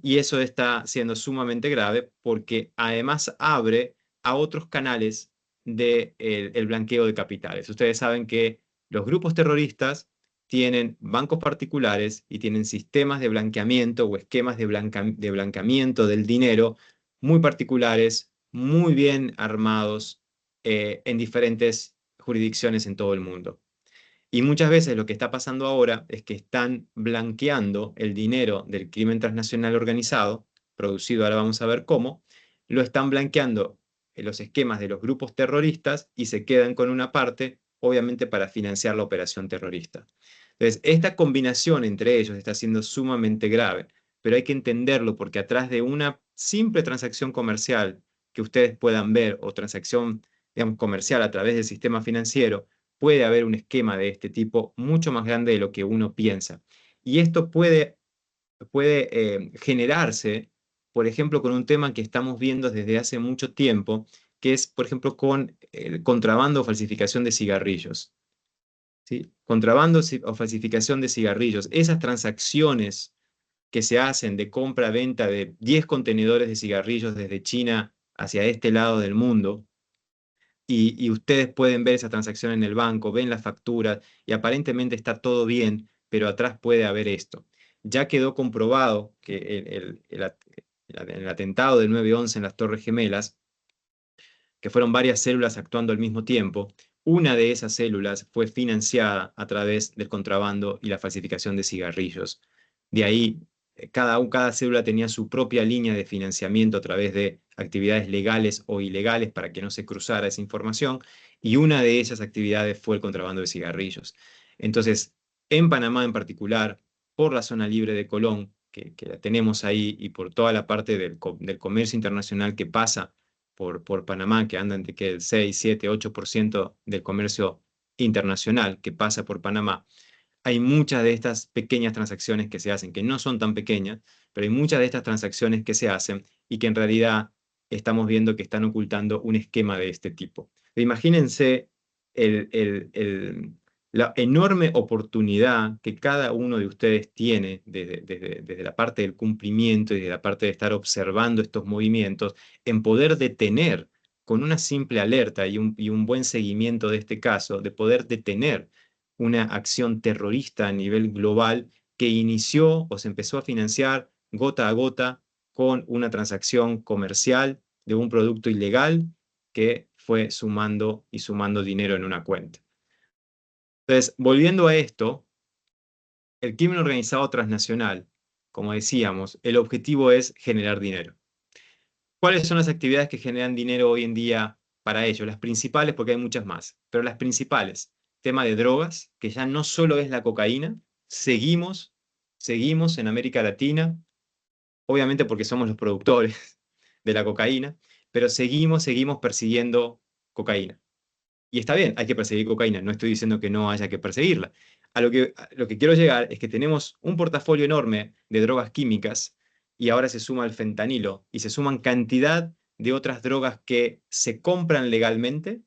Speaker 3: Y eso está siendo sumamente grave porque además abre a otros canales del el blanqueo de capitales. Ustedes saben que los grupos terroristas tienen bancos particulares y tienen sistemas de blanqueamiento o esquemas de blanqueamiento del dinero muy particulares, muy bien armados en diferentes jurisdicciones en todo el mundo. Y muchas veces lo que está pasando ahora es que están blanqueando el dinero del crimen transnacional organizado, producido, ahora vamos a ver cómo, lo están blanqueando en los esquemas de los grupos terroristas y se quedan con una parte, obviamente, para financiar la operación terrorista. Entonces, esta combinación entre ellos está siendo sumamente grave, pero hay que entenderlo porque atrás de una simple transacción comercial que ustedes puedan ver o transacción, digamos, comercial a través del sistema financiero, puede haber un esquema de este tipo mucho más grande de lo que uno piensa. Y esto puede generarse, por ejemplo, con un tema que estamos viendo desde hace mucho tiempo, que es, por ejemplo, con el contrabando o falsificación de cigarrillos. ¿Sí? Contrabando o falsificación de cigarrillos. Esas transacciones que se hacen de compra-venta de 10 contenedores de cigarrillos desde China hacia este lado del mundo, y ustedes pueden ver esa transacción en el banco, ven las facturas y aparentemente está todo bien, pero atrás puede haber esto. Ya quedó comprobado que el atentado del 9/11 en las Torres Gemelas, que fueron varias células actuando al mismo tiempo, una de esas células fue financiada a través del contrabando y la falsificación de cigarrillos. De ahí, cada célula tenía su propia línea de financiamiento a través de actividades legales o ilegales para que no se cruzara esa información, y una de esas actividades fue el contrabando de cigarrillos. Entonces, en Panamá en particular, por la zona libre de Colón, que la tenemos ahí y por toda la parte del comercio internacional que pasa por Panamá, que anda entre que el 6, 7, 8% del comercio internacional que pasa por Panamá, hay muchas de estas pequeñas transacciones que se hacen, que no son tan pequeñas, pero hay muchas de estas transacciones que se hacen y que en realidad estamos viendo que están ocultando un esquema de este tipo. Imagínense la enorme oportunidad que cada uno de ustedes tiene desde la parte del cumplimiento y desde la parte de estar observando estos movimientos en poder detener con una simple alerta y un buen seguimiento de este caso, de poder detener una acción terrorista a nivel global que inició o se empezó a financiar gota a gota con una transacción comercial de un producto ilegal que fue sumando y sumando dinero en una cuenta. Entonces, volviendo a esto, el crimen organizado transnacional, como decíamos, el objetivo es generar dinero. ¿Cuáles son las actividades que generan dinero hoy en día para ellos? Las principales, porque hay muchas más, pero las principales, tema de drogas, que ya no solo es la cocaína, seguimos en América Latina, obviamente porque somos los productores de la cocaína, pero seguimos persiguiendo cocaína. Y está bien, hay que perseguir cocaína, no estoy diciendo que no haya que perseguirla. A lo que quiero llegar es que tenemos un portafolio enorme de drogas químicas y ahora se suma el fentanilo y se suman cantidad de otras drogas que se compran legalmente,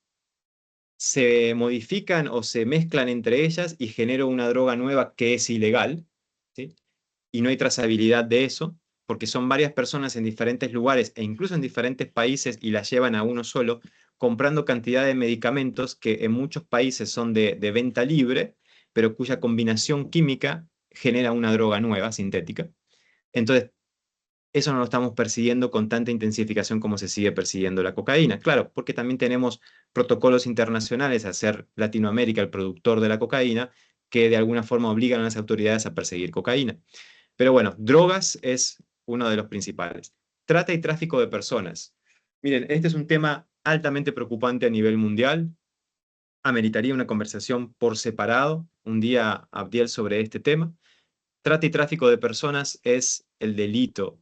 Speaker 3: se modifican o se mezclan entre ellas y genera una droga nueva que es ilegal, ¿sí? Y no hay trazabilidad de eso, porque son varias personas en diferentes lugares e incluso en diferentes países y las llevan a uno solo, comprando cantidad de medicamentos que en muchos países son de venta libre, pero cuya combinación química genera una droga nueva, sintética. Entonces, eso no lo estamos persiguiendo con tanta intensificación como se sigue persiguiendo la cocaína. Claro, porque también tenemos protocolos internacionales a ser Latinoamérica el productor de la cocaína, que de alguna forma obligan a las autoridades a perseguir cocaína. Pero bueno, drogas es uno de los principales. Trata y tráfico de personas. Miren, este es un tema altamente preocupante a nivel mundial. Ameritaría una conversación por separado, un día, Abdiel, sobre este tema. Trata y tráfico de personas es el delito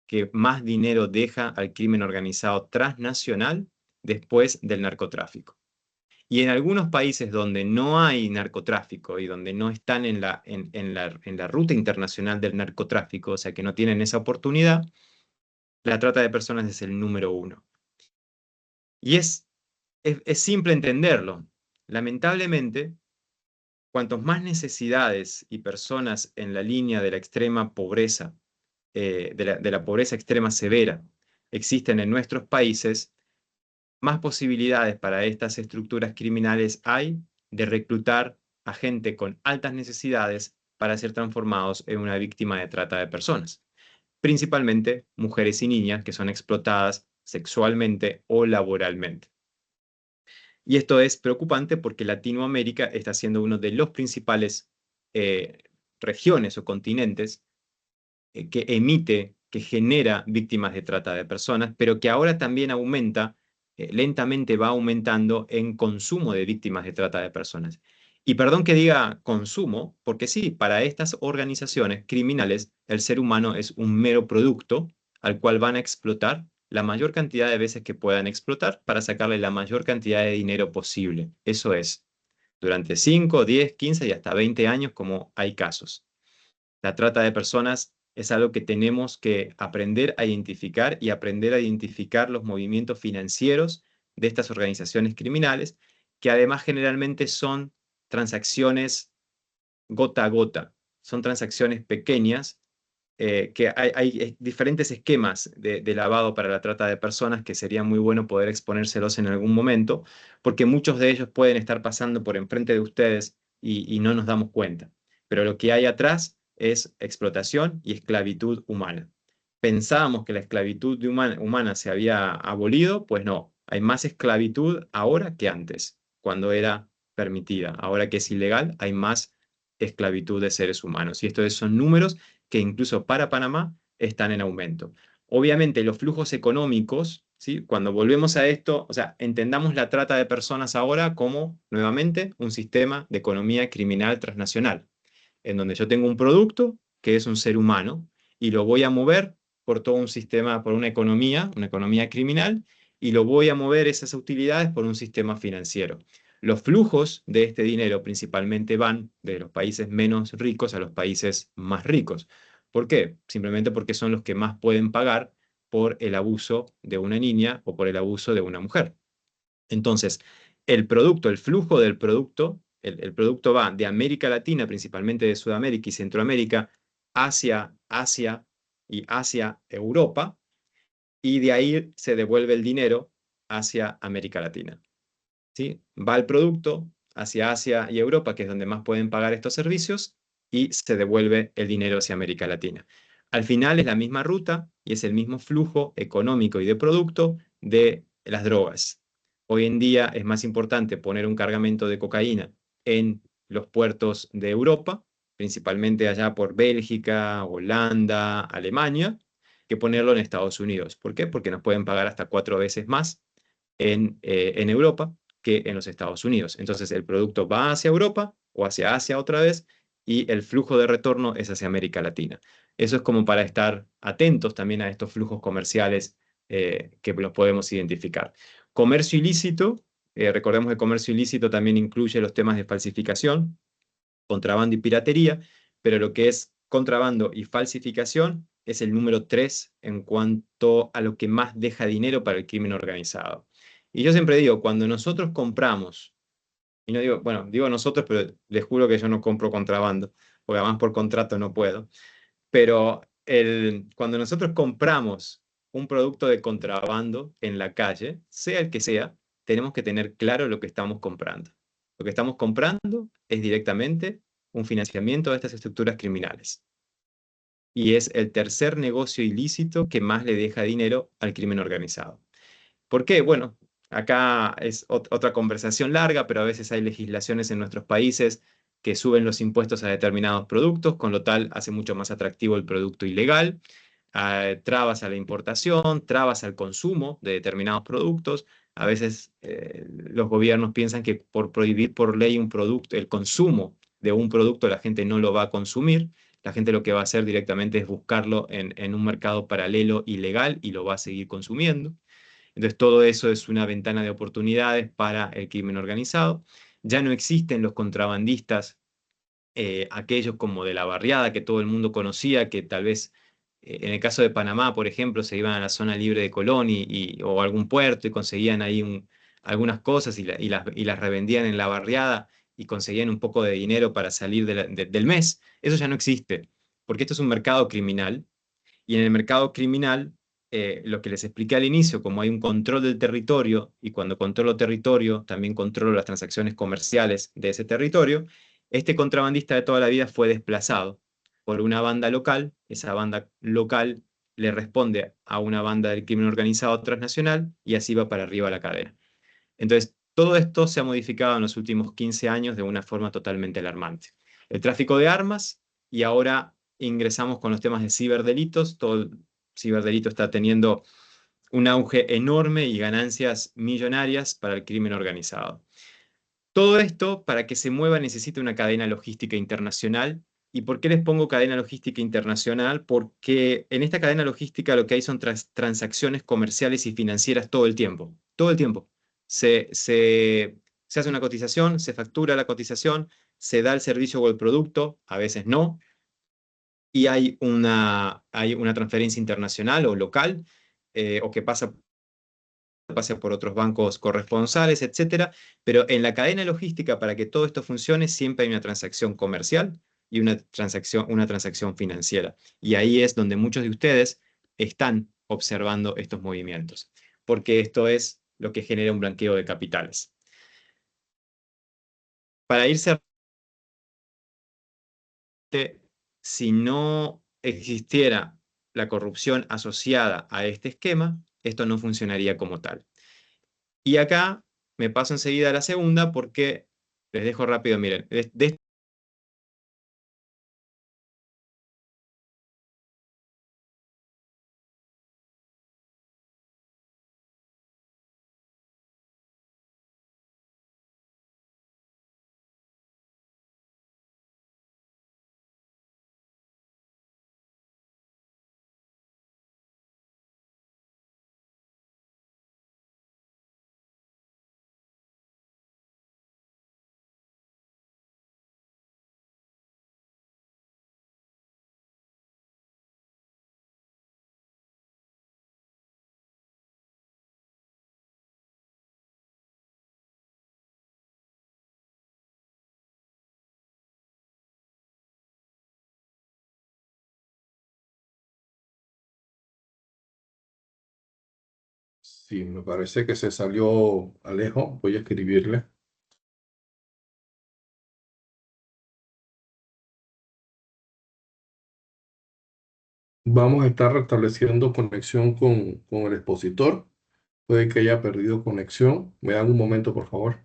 Speaker 3: que más dinero deja al crimen organizado transnacional después del narcotráfico. Y en algunos países donde no hay narcotráfico y donde no están en la ruta internacional del narcotráfico, o sea que no tienen esa oportunidad, la trata de personas es el número uno. Y es simple entenderlo. Lamentablemente, cuantos más necesidades y personas en la línea de la extrema pobreza, de la pobreza extrema severa, existen en nuestros países, más posibilidades para estas estructuras criminales hay de reclutar a gente con altas necesidades para ser transformados en una víctima de trata de personas, principalmente mujeres y niñas que son explotadas sexualmente o laboralmente. Y esto es preocupante porque Latinoamérica está siendo uno de los principales regiones o continentes que genera víctimas de trata de personas, pero que ahora también aumenta, lentamente va aumentando en consumo de víctimas de trata de personas. Y perdón que diga consumo, porque sí, para estas organizaciones criminales, el ser humano es un mero producto al cual van a explotar la mayor cantidad de veces que puedan explotar para sacarle la mayor cantidad de dinero posible. Eso es, durante 5, 10, 15 y hasta 20 años, como hay casos. La trata de personas es algo que tenemos que aprender a identificar y aprender a identificar los movimientos financieros de estas organizaciones criminales, que además generalmente son transacciones gota a gota, son transacciones pequeñas, que hay diferentes esquemas de lavado para la trata de personas que sería muy bueno poder exponérselos en algún momento, porque muchos de ellos pueden estar pasando por enfrente de ustedes y no nos damos cuenta. Pero lo que hay atrás es explotación y esclavitud humana. Pensábamos que la esclavitud humana se había abolido, pues no, hay más esclavitud ahora que antes, cuando era permitida. Ahora que es ilegal, hay más esclavitud de seres humanos. Y estos son números que incluso para Panamá están en aumento. Obviamente los flujos económicos, ¿sí? Cuando volvemos a esto, o sea, entendamos la trata de personas ahora como, nuevamente, un sistema de economía criminal transnacional, en donde yo tengo un producto que es un ser humano, y lo voy a mover por todo un sistema, por una economía criminal, y lo voy a mover esas utilidades por un sistema financiero. Los flujos de este dinero principalmente van de los países menos ricos a los países más ricos. ¿Por qué? Simplemente porque son los que más pueden pagar por el abuso de una niña o por el abuso de una mujer. Entonces, el producto, el flujo del producto, el producto va de América Latina, principalmente de Sudamérica y Centroamérica, hacia Asia y hacia Europa, y de ahí se devuelve el dinero hacia América Latina. ¿Sí? Va el producto hacia Asia y Europa, que es donde más pueden pagar estos servicios, y se devuelve el dinero hacia América Latina. Al final es la misma ruta y es el mismo flujo económico y de producto de las drogas. Hoy en día es más importante poner un cargamento de cocaína en los puertos de Europa, principalmente allá por Bélgica, Holanda, Alemania, que ponerlo en Estados Unidos. ¿Por qué? Porque nos pueden pagar hasta 4 veces más en Europa que en los Estados Unidos. Entonces el producto va hacia Europa o hacia Asia otra vez y el flujo de retorno es hacia América Latina. Eso es como para estar atentos también a estos flujos comerciales que los podemos identificar. Comercio ilícito, recordemos que comercio ilícito también incluye los temas de falsificación, contrabando y piratería, pero lo que es contrabando y falsificación es el número 3 en cuanto a lo que más deja dinero para el crimen organizado. Y yo siempre digo, cuando nosotros compramos, y no digo, bueno, digo nosotros, pero les juro que yo no compro contrabando, porque además por contrato no puedo, pero cuando nosotros compramos un producto de contrabando en la calle, sea el que sea, tenemos que tener claro lo que estamos comprando. Lo que estamos comprando es directamente un financiamiento de estas estructuras criminales. Y es el tercer negocio ilícito que más le deja dinero al crimen organizado. ¿Por qué? Bueno, acá es otra conversación larga, pero a veces hay legislaciones en nuestros países que suben los impuestos a determinados productos, con lo tal hace mucho más atractivo el producto ilegal, trabas a la importación, trabas al consumo de determinados productos. A veces los gobiernos piensan que por prohibir por ley un producto, el consumo de un producto, la gente no lo va a consumir. La gente lo que va a hacer directamente es buscarlo en un mercado paralelo ilegal y lo va a seguir consumiendo. Entonces, todo eso es una ventana de oportunidades para el crimen organizado. Ya no existen los contrabandistas, aquellos como de la barriada que todo el mundo conocía, que tal vez en el caso de Panamá, por ejemplo, se iban a la zona libre de Colón o algún puerto y conseguían ahí algunas cosas y las revendían en la barriada y conseguían un poco de dinero para salir del mes. Eso ya no existe, porque esto es un mercado criminal y en el mercado criminal, lo que les expliqué al inicio, como hay un control del territorio y cuando controlo territorio, también controlo las transacciones comerciales de ese territorio, este contrabandista de toda la vida fue desplazado por una banda local. Esa banda local le responde a una banda del crimen organizado transnacional y así va para arriba la cadena. Entonces, todo esto se ha modificado en los últimos 15 años de una forma totalmente alarmante. El tráfico de armas y ahora ingresamos con los temas de ciberdelitos. Todo el ciberdelito está teniendo un auge enorme y ganancias millonarias para el crimen organizado. Todo esto, para que se mueva, necesita una cadena logística internacional. ¿Y por qué les pongo cadena logística internacional? Porque en esta cadena logística lo que hay son transacciones comerciales y financieras todo el tiempo. Todo el tiempo. Se hace una cotización, se factura la cotización, se da el servicio o el producto, a veces no, y hay una transferencia internacional o local, o que pase por otros bancos corresponsales, etcétera. Pero en la cadena logística, para que todo esto funcione, siempre hay una transacción comercial y una transacción financiera. Y ahí es donde muchos de ustedes están observando estos movimientos, porque esto es lo que genera un blanqueo de capitales. Para irse, si no existiera la corrupción asociada a este esquema, esto no funcionaría como tal. Y acá me paso enseguida a la segunda porque les dejo rápido, miren, de
Speaker 2: Sí, me parece que se salió Alejo. Voy a escribirle. Vamos a estar restableciendo conexión con el expositor. Puede que haya perdido conexión. Me dan un momento, por favor.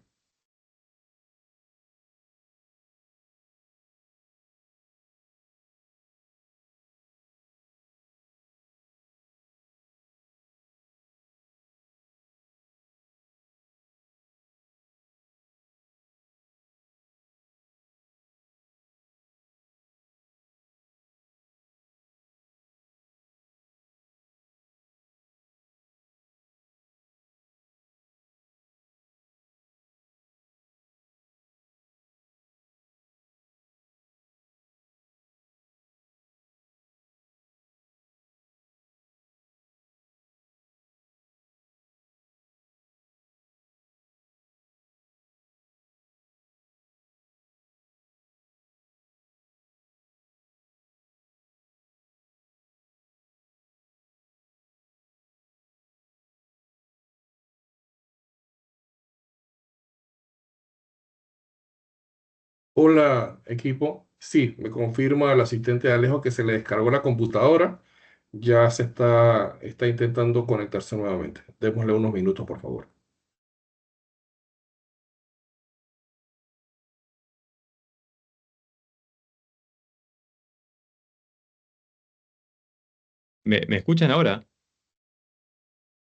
Speaker 2: Hola, equipo. Sí, me confirma el asistente de Alejo que se le descargó la computadora. Ya está intentando conectarse nuevamente. Démosle unos minutos, por favor.
Speaker 3: ¿Me escuchan ahora?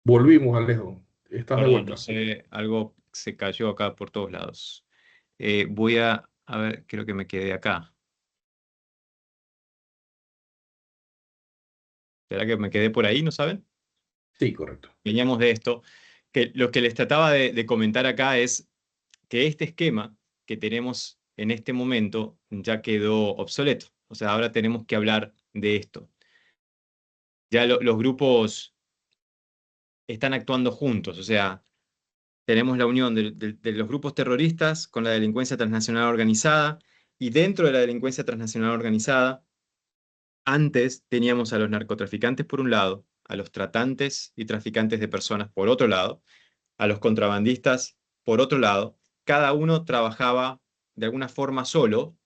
Speaker 2: Volvimos, Alejo. Estás de
Speaker 3: Perdón, no
Speaker 2: vuelta.
Speaker 3: sé, algo se cayó acá por todos lados. Voy a ver, creo que me quedé acá. ¿Será que me quedé por ahí, no saben?
Speaker 2: Sí, correcto.
Speaker 3: Veníamos de esto, que lo que les trataba de comentar acá es que este esquema que tenemos en este momento ya quedó obsoleto. O sea, ahora tenemos que hablar de esto. Ya los grupos están actuando juntos, o sea, tenemos la unión de los grupos terroristas con la delincuencia transnacional organizada, y dentro de la delincuencia transnacional organizada, antes teníamos a los narcotraficantes por un lado, a los tratantes y traficantes de personas por otro lado, a los contrabandistas por otro lado. Cada uno trabajaba de alguna forma solo,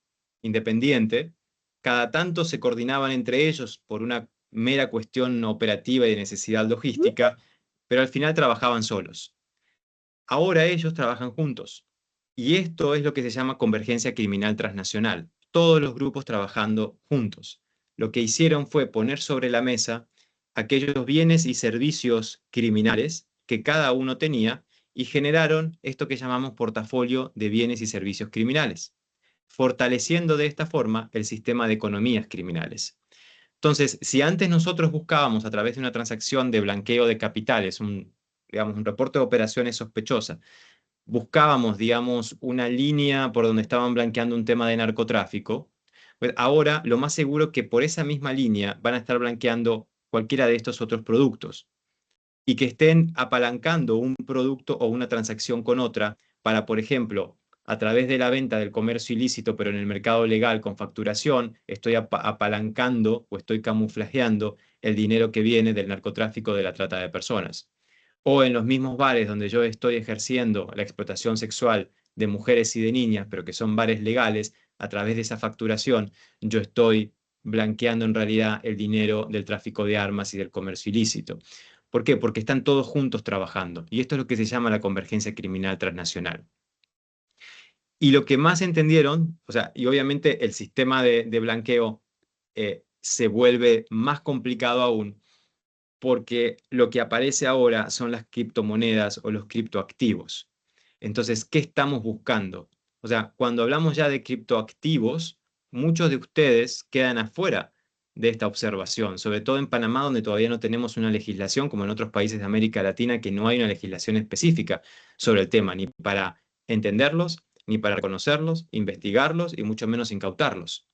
Speaker 3: independiente. Cada tanto se coordinaban entre ellos por una mera cuestión operativa y de necesidad logística, pero al final trabajaban solos. Ahora ellos trabajan juntos. Y esto es lo que se llama convergencia criminal transnacional. Todos los grupos trabajando juntos. Lo que hicieron fue poner sobre la mesa aquellos bienes y servicios criminales que cada uno tenía y generaron esto que llamamos portafolio de bienes y servicios criminales, fortaleciendo de esta forma el sistema de economías criminales. Entonces, si antes nosotros buscábamos a través de una transacción de blanqueo de capitales, digamos, un reporte de operaciones sospechosas, buscábamos, digamos, una línea por donde estaban blanqueando un tema de narcotráfico, pues ahora lo más seguro que por esa misma línea van a estar blanqueando cualquiera de estos otros productos y que estén apalancando un producto o una transacción con otra para, por ejemplo, a través de la venta del comercio ilícito, pero en el mercado legal con facturación, estoy apalancando o estoy camuflajeando el dinero que viene del narcotráfico, de la trata de personas. O en los mismos bares donde yo estoy ejerciendo la explotación sexual de mujeres y de niñas, pero que son bares legales, a través de esa facturación yo estoy blanqueando en realidad el dinero del tráfico de armas y del comercio ilícito. ¿Por qué? Porque están todos juntos trabajando. Y esto es lo que se llama la convergencia criminal transnacional. Y lo que más entendieron, o sea, y obviamente el sistema de blanqueo se vuelve más complicado aún, porque lo que aparece ahora son las criptomonedas o los criptoactivos. Entonces, ¿qué estamos buscando? O sea, cuando hablamos ya de criptoactivos, muchos de ustedes quedan afuera de esta observación, sobre todo en Panamá, donde todavía no tenemos una legislación, como en otros países de América Latina, que no hay una legislación específica sobre el tema, ni para entenderlos, ni para reconocerlos, investigarlos y mucho menos incautarlos.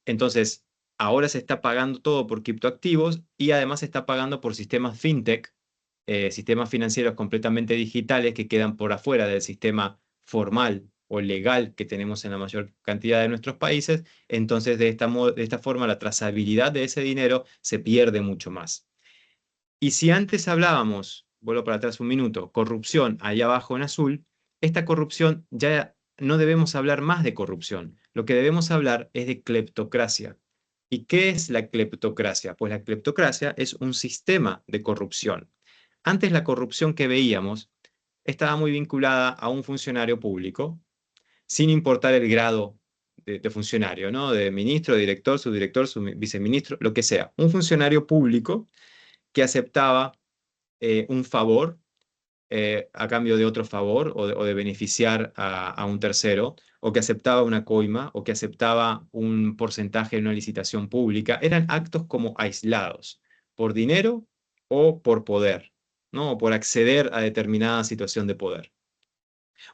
Speaker 3: Entonces, ahora se está pagando todo por criptoactivos y además se está pagando por sistemas fintech, sistemas financieros completamente digitales que quedan por afuera del sistema formal o legal que tenemos en la mayor cantidad de nuestros países. Entonces, de esta forma, la trazabilidad de ese dinero se pierde mucho más. Y si antes hablábamos vuelvo para atrás un minuto, corrupción ahí abajo en azul, esta corrupción ya no debemos hablar más de corrupción. Lo que debemos hablar es de cleptocracia. ¿Y qué es la cleptocracia? Pues la cleptocracia es un sistema de corrupción. Antes la corrupción que veíamos estaba muy vinculada a un funcionario público, sin importar el grado de funcionario, ¿no? De ministro, director, viceministro, lo que sea. Un funcionario público que aceptaba un favor a cambio de otro favor o de beneficiar a un tercero, o que aceptaba una coima, o que aceptaba un porcentaje en una licitación pública. Eran actos como aislados, por dinero o por poder, ¿no? O por acceder a determinada situación de poder.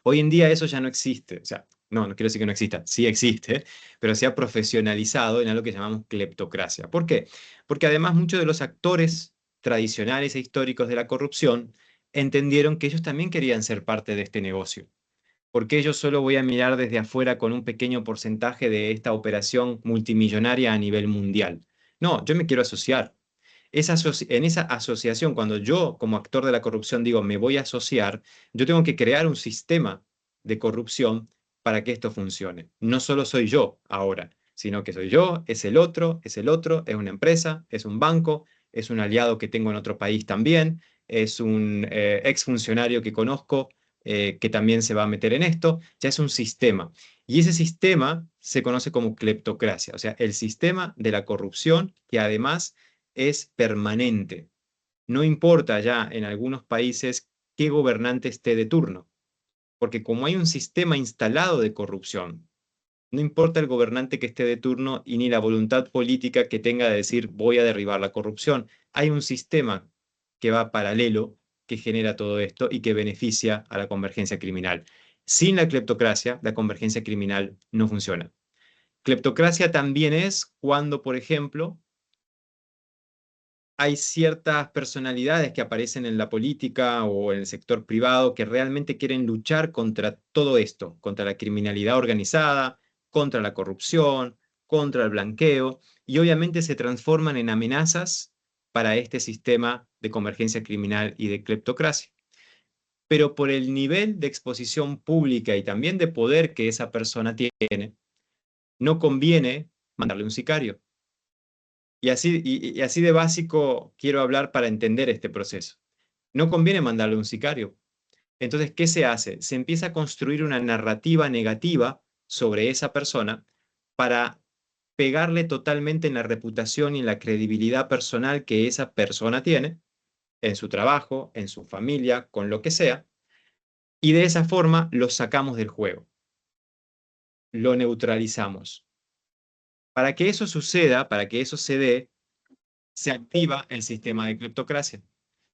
Speaker 3: Hoy en día eso ya no existe. O sea, no quiero decir que no exista, sí existe, pero se ha profesionalizado en algo que llamamos cleptocracia. ¿Por qué? Porque además muchos de los actores tradicionales e históricos de la corrupción entendieron que ellos también querían ser parte de este negocio. Porque yo solo voy a mirar desde afuera con un pequeño porcentaje de esta operación multimillonaria a nivel mundial. No, yo me quiero asociar. En esa asociación, cuando yo como actor de la corrupción digo me voy a asociar, yo tengo que crear un sistema de corrupción para que esto funcione. No solo soy yo ahora, sino que soy yo, es el otro, es una empresa, es un banco, es un aliado que tengo en otro país también, es un exfuncionario que conozco que también se va a meter en esto, ya es un sistema. Y ese sistema se conoce como cleptocracia, o sea, el sistema de la corrupción que además es permanente. No importa ya en algunos países qué gobernante esté de turno, porque como hay un sistema instalado de corrupción, no importa el gobernante que esté de turno y ni la voluntad política que tenga de decir voy a derribar la corrupción. Hay un sistema que va paralelo, que genera todo esto y que beneficia a la convergencia criminal. Sin la cleptocracia, la convergencia criminal no funciona. Cleptocracia también es cuando, por ejemplo, hay ciertas personalidades que aparecen en la política o en el sector privado que realmente quieren luchar contra todo esto, contra la criminalidad organizada, contra la corrupción, contra el blanqueo, y obviamente se transforman en amenazas para este sistema de convergencia criminal y de cleptocracia. Pero por el nivel de exposición pública y también de poder que esa persona tiene, no conviene mandarle un sicario. Y así de básico quiero hablar para entender este proceso. No conviene mandarle un sicario. Entonces, ¿qué se hace? Se empieza a construir una narrativa negativa sobre esa persona para pegarle totalmente en la reputación y en la credibilidad personal que esa persona tiene, en su trabajo, en su familia, con lo que sea, y de esa forma lo sacamos del juego, lo neutralizamos. Para que eso suceda, para que eso se dé, se activa el sistema de cleptocracia.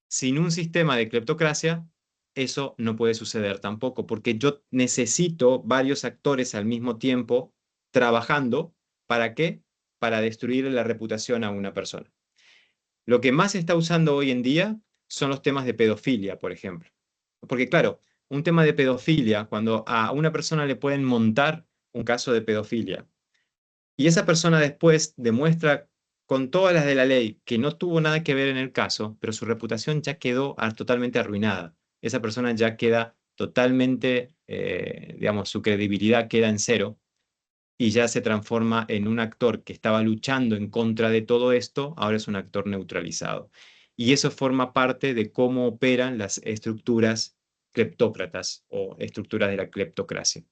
Speaker 3: Sin un sistema de cleptocracia, eso no puede suceder tampoco, porque yo necesito varios actores al mismo tiempo trabajando. ¿Para qué? Para destruir la reputación a una persona. Lo que más se está usando hoy en día son los temas de pedofilia, por ejemplo. Porque claro, un tema de pedofilia, cuando a una persona le pueden montar un caso de pedofilia, y esa persona después demuestra con todas las de la ley que no tuvo nada que ver en el caso, pero su reputación ya quedó totalmente arruinada. Esa persona ya queda totalmente, digamos, su credibilidad queda en cero y ya se transforma en un actor que estaba luchando en contra de todo esto, ahora es un actor neutralizado. Y eso forma parte de cómo operan las estructuras cleptócratas o estructuras de la cleptocracia.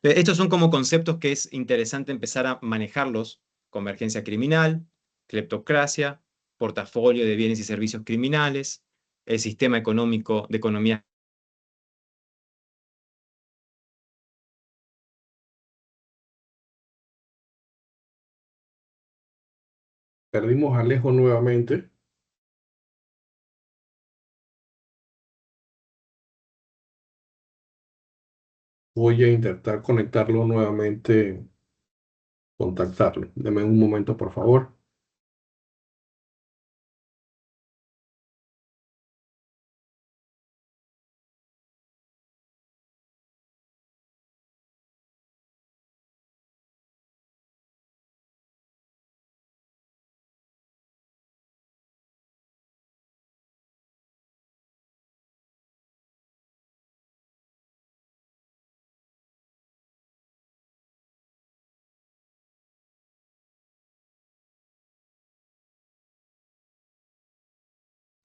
Speaker 3: Estos son como conceptos que es interesante empezar a manejarlos: convergencia criminal, cleptocracia, portafolio de bienes y servicios criminales, el sistema económico de economía.
Speaker 2: Perdimos a Alejo nuevamente. Voy a intentar conectarlo nuevamente, contactarlo. Deme un momento, por favor.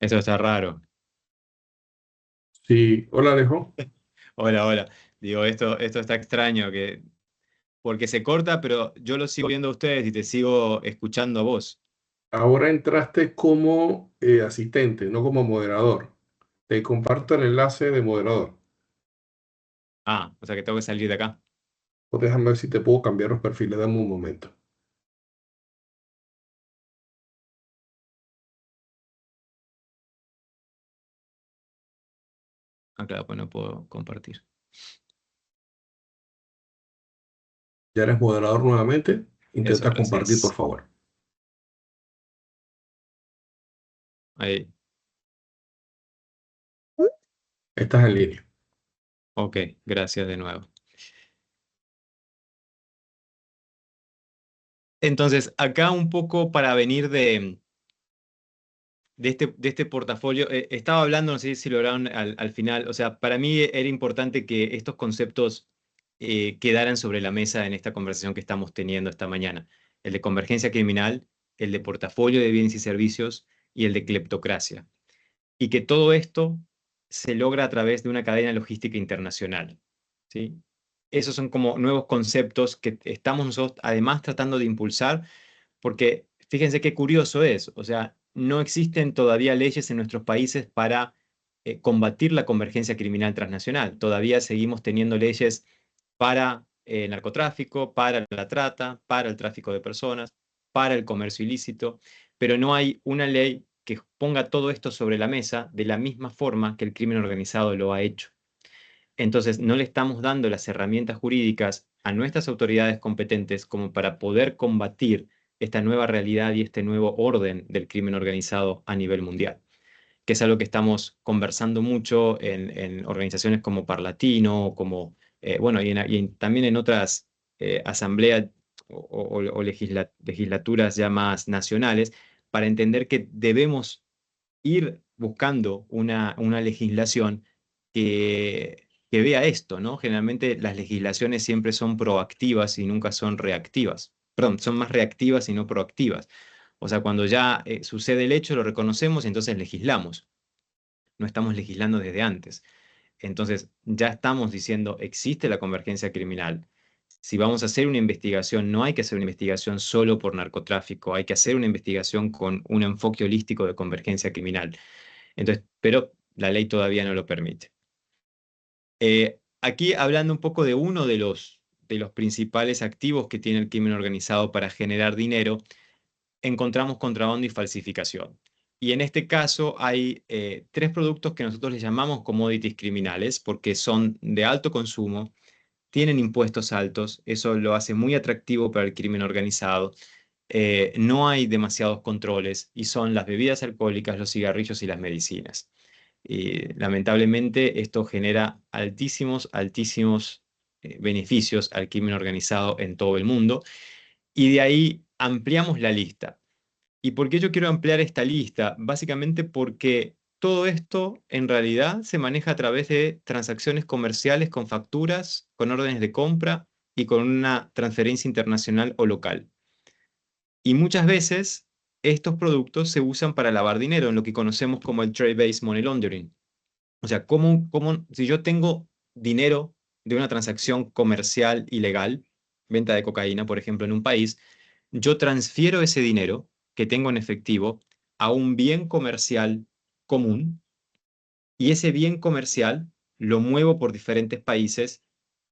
Speaker 3: Eso está raro.
Speaker 2: Sí, hola Alejo.
Speaker 3: Hola, hola. Digo, esto está extraño, porque se corta, pero yo lo sigo viendo a ustedes y te sigo escuchando a vos.
Speaker 2: Ahora entraste como asistente, no como moderador. Te comparto el enlace de moderador.
Speaker 3: Ah, o sea que tengo que salir de acá.
Speaker 2: O déjame ver si te puedo cambiar los perfiles. Dame un momento.
Speaker 3: Ah, claro, pues no puedo compartir.
Speaker 2: Ya eres moderador nuevamente.
Speaker 3: Eso,
Speaker 2: Intenta compartir, por
Speaker 3: gracias.
Speaker 2: favor.
Speaker 3: Ahí.
Speaker 2: Estás en línea.
Speaker 3: Ok, gracias de nuevo. Entonces, acá un poco para venir de este portafolio, estaba hablando, no sé si lo hablaron al final, o sea, para mí era importante que estos conceptos quedaran sobre la mesa en esta conversación que estamos teniendo esta mañana. El de convergencia criminal, el de portafolio de bienes y servicios y el de cleptocracia. Y que todo esto se logra a través de una cadena logística internacional, ¿sí? Esos son como nuevos conceptos que estamos nosotros además tratando de impulsar, porque fíjense qué curioso es, o sea, no existen todavía leyes en nuestros países para combatir la convergencia criminal transnacional. Todavía seguimos teniendo leyes para narcotráfico, para la trata, para el tráfico de personas, para el comercio ilícito, pero no hay una ley que ponga todo esto sobre la mesa de la misma forma que el crimen organizado lo ha hecho. Entonces, no le estamos dando las herramientas jurídicas a nuestras autoridades competentes como para poder combatir esta nueva realidad y este nuevo orden del crimen organizado a nivel mundial, que es algo que estamos conversando mucho en organizaciones como Parlatino, como, bueno, también en otras asambleas o legislaturas ya más nacionales, para entender que debemos ir buscando una legislación que vea esto, ¿no? Generalmente las legislaciones siempre son proactivas y nunca son reactivas. Perdón, son más reactivas y no proactivas. O sea, cuando ya sucede el hecho, lo reconocemos y entonces legislamos. No estamos legislando desde antes. Entonces, ya estamos diciendo, existe la convergencia criminal. Si vamos a hacer una investigación, no hay que hacer una investigación solo por narcotráfico, hay que hacer una investigación con un enfoque holístico de convergencia criminal. Entonces, pero la ley todavía no lo permite. Aquí hablando un poco de uno de los principales activos que tiene el crimen organizado para generar dinero, encontramos contrabando y falsificación. Y en este caso hay tres productos que nosotros les llamamos commodities criminales porque son de alto consumo, tienen impuestos altos, eso lo hace muy atractivo para el crimen organizado. No hay demasiados controles y son las bebidas alcohólicas, los cigarrillos y las medicinas. Y lamentablemente esto genera altísimos, altísimos beneficios al crimen organizado en todo el mundo. Y de ahí ampliamos la lista. ¿Y por qué yo quiero ampliar esta lista? Básicamente porque todo esto en realidad se maneja a través de transacciones comerciales con facturas, con órdenes de compra y con una transferencia internacional o local. Y muchas veces estos productos se usan para lavar dinero en lo que conocemos como el trade-based money laundering. O sea, si yo tengo dinero de una transacción comercial ilegal, venta de cocaína, por ejemplo, en un país, yo transfiero ese dinero que tengo en efectivo a un bien comercial común y ese bien comercial lo muevo por diferentes países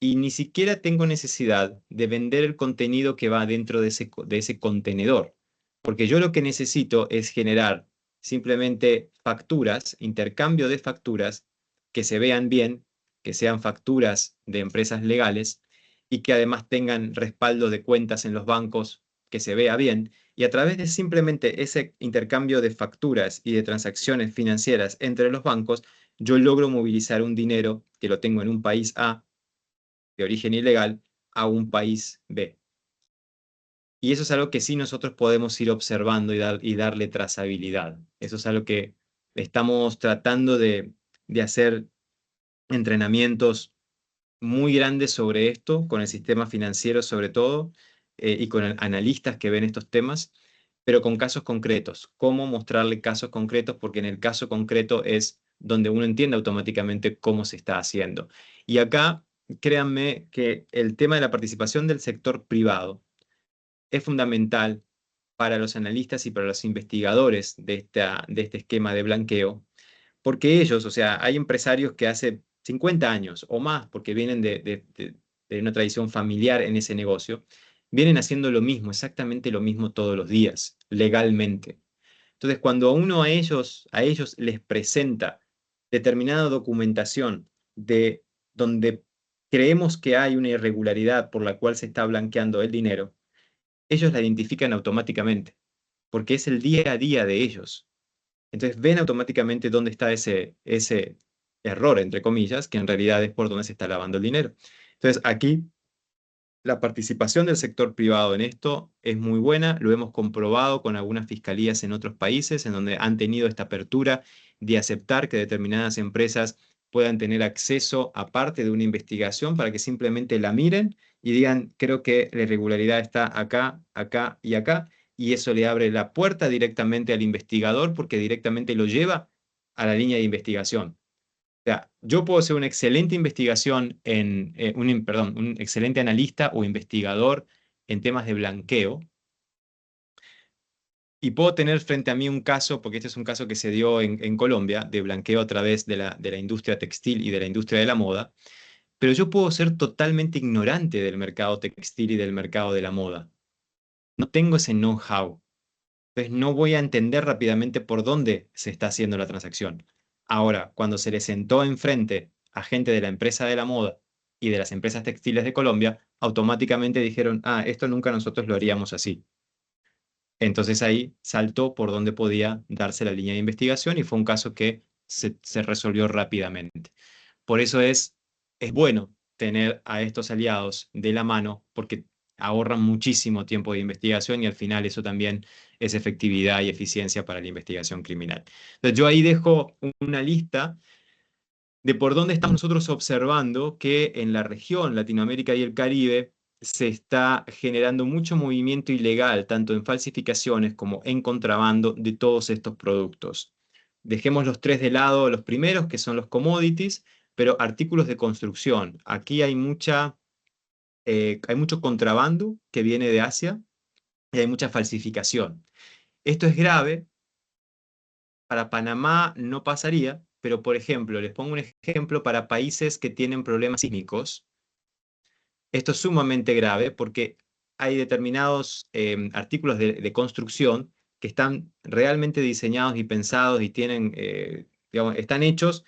Speaker 3: y ni siquiera tengo necesidad de vender el contenido que va dentro de ese contenedor, porque yo lo que necesito es generar simplemente facturas, intercambio de facturas que se vean bien, que sean facturas de empresas legales y que además tengan respaldo de cuentas en los bancos que se vea bien. Y a través de simplemente ese intercambio de facturas y de transacciones financieras entre los bancos, yo logro movilizar un dinero que lo tengo en un país A de origen ilegal a un país B. Y eso es algo que sí nosotros podemos ir observando y darle trazabilidad. Eso es algo que estamos tratando de hacer entrenamientos muy grandes sobre esto, con el sistema financiero sobre todo, y con analistas que ven estos temas. pero con casos concretos. ¿Cómo mostrarle casos concretos? Porque en el caso concreto es donde uno entiende automáticamente cómo se está haciendo. Y acá, créanme que el tema de la participación del sector privado es fundamental para los analistas y para los investigadores de este esquema de blanqueo, porque ellos, o sea, hay empresarios que hace 50 años o más, porque vienen de una tradición familiar en ese negocio, vienen haciendo lo mismo, exactamente lo mismo todos los días, legalmente. Entonces, cuando uno a ellos les presenta determinada documentación de donde creemos que hay una irregularidad por la cual se está blanqueando el dinero, ellos la identifican automáticamente, porque es el día a día de ellos. Entonces ven automáticamente dónde está ese error, entre comillas, que en realidad es por donde se está lavando el dinero. Entonces aquí la participación del sector privado en esto es muy buena, lo hemos comprobado con algunas fiscalías en otros países en donde han tenido esta apertura de aceptar que determinadas empresas puedan tener acceso a parte de una investigación para que simplemente la miren y digan, creo que la irregularidad está acá, acá y acá, y eso le abre la puerta directamente al investigador porque directamente lo lleva a la línea de investigación. O sea, yo puedo ser una excelente investigación perdón, un excelente analista o investigador en temas de blanqueo y puedo tener frente a mí un caso, porque este es un caso que se dio en Colombia, de blanqueo a través de la industria textil y de la industria de la moda, pero yo puedo ser totalmente ignorante del mercado textil y del mercado de la moda. No tengo ese know-how. Entonces no voy a entender rápidamente por dónde se está haciendo la transacción. Ahora, cuando se le sentó enfrente a gente de la empresa de la moda y de las empresas textiles de Colombia, automáticamente dijeron, ah, esto nunca nosotros lo haríamos así. Entonces ahí saltó por donde podía darse la línea de investigación y fue un caso que se resolvió rápidamente. Por eso es bueno tener a estos aliados de la mano porque ahorran muchísimo tiempo de investigación y al final eso también es efectividad y eficiencia para la investigación criminal. Entonces yo ahí dejo una lista de por dónde estamos nosotros observando que en la región, Latinoamérica y el Caribe, se está generando mucho movimiento ilegal, tanto en falsificaciones como en contrabando de todos estos productos. Dejemos los tres de lado, los primeros, que son los commodities, pero artículos de construcción. Aquí hay hay mucho contrabando que viene de Asia y hay mucha falsificación. Esto es grave. Para Panamá no pasaría, pero por ejemplo, les pongo un ejemplo para países que tienen problemas sísmicos. Esto es sumamente grave porque hay determinados artículos de construcción que están realmente diseñados y pensados y tienen, digamos, están hechos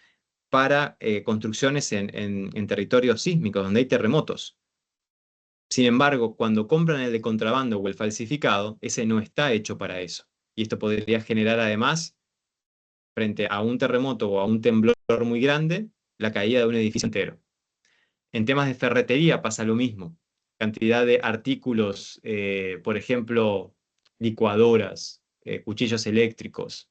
Speaker 3: para construcciones en territorios sísmicos, donde hay terremotos. Sin embargo, cuando compran el de contrabando o el falsificado, ese no está hecho para eso. Y esto podría generar además, frente a un terremoto o a un temblor muy grande, la caída de un edificio entero. En temas de ferretería pasa lo mismo. Cantidad de artículos, por ejemplo, licuadoras, cuchillos eléctricos,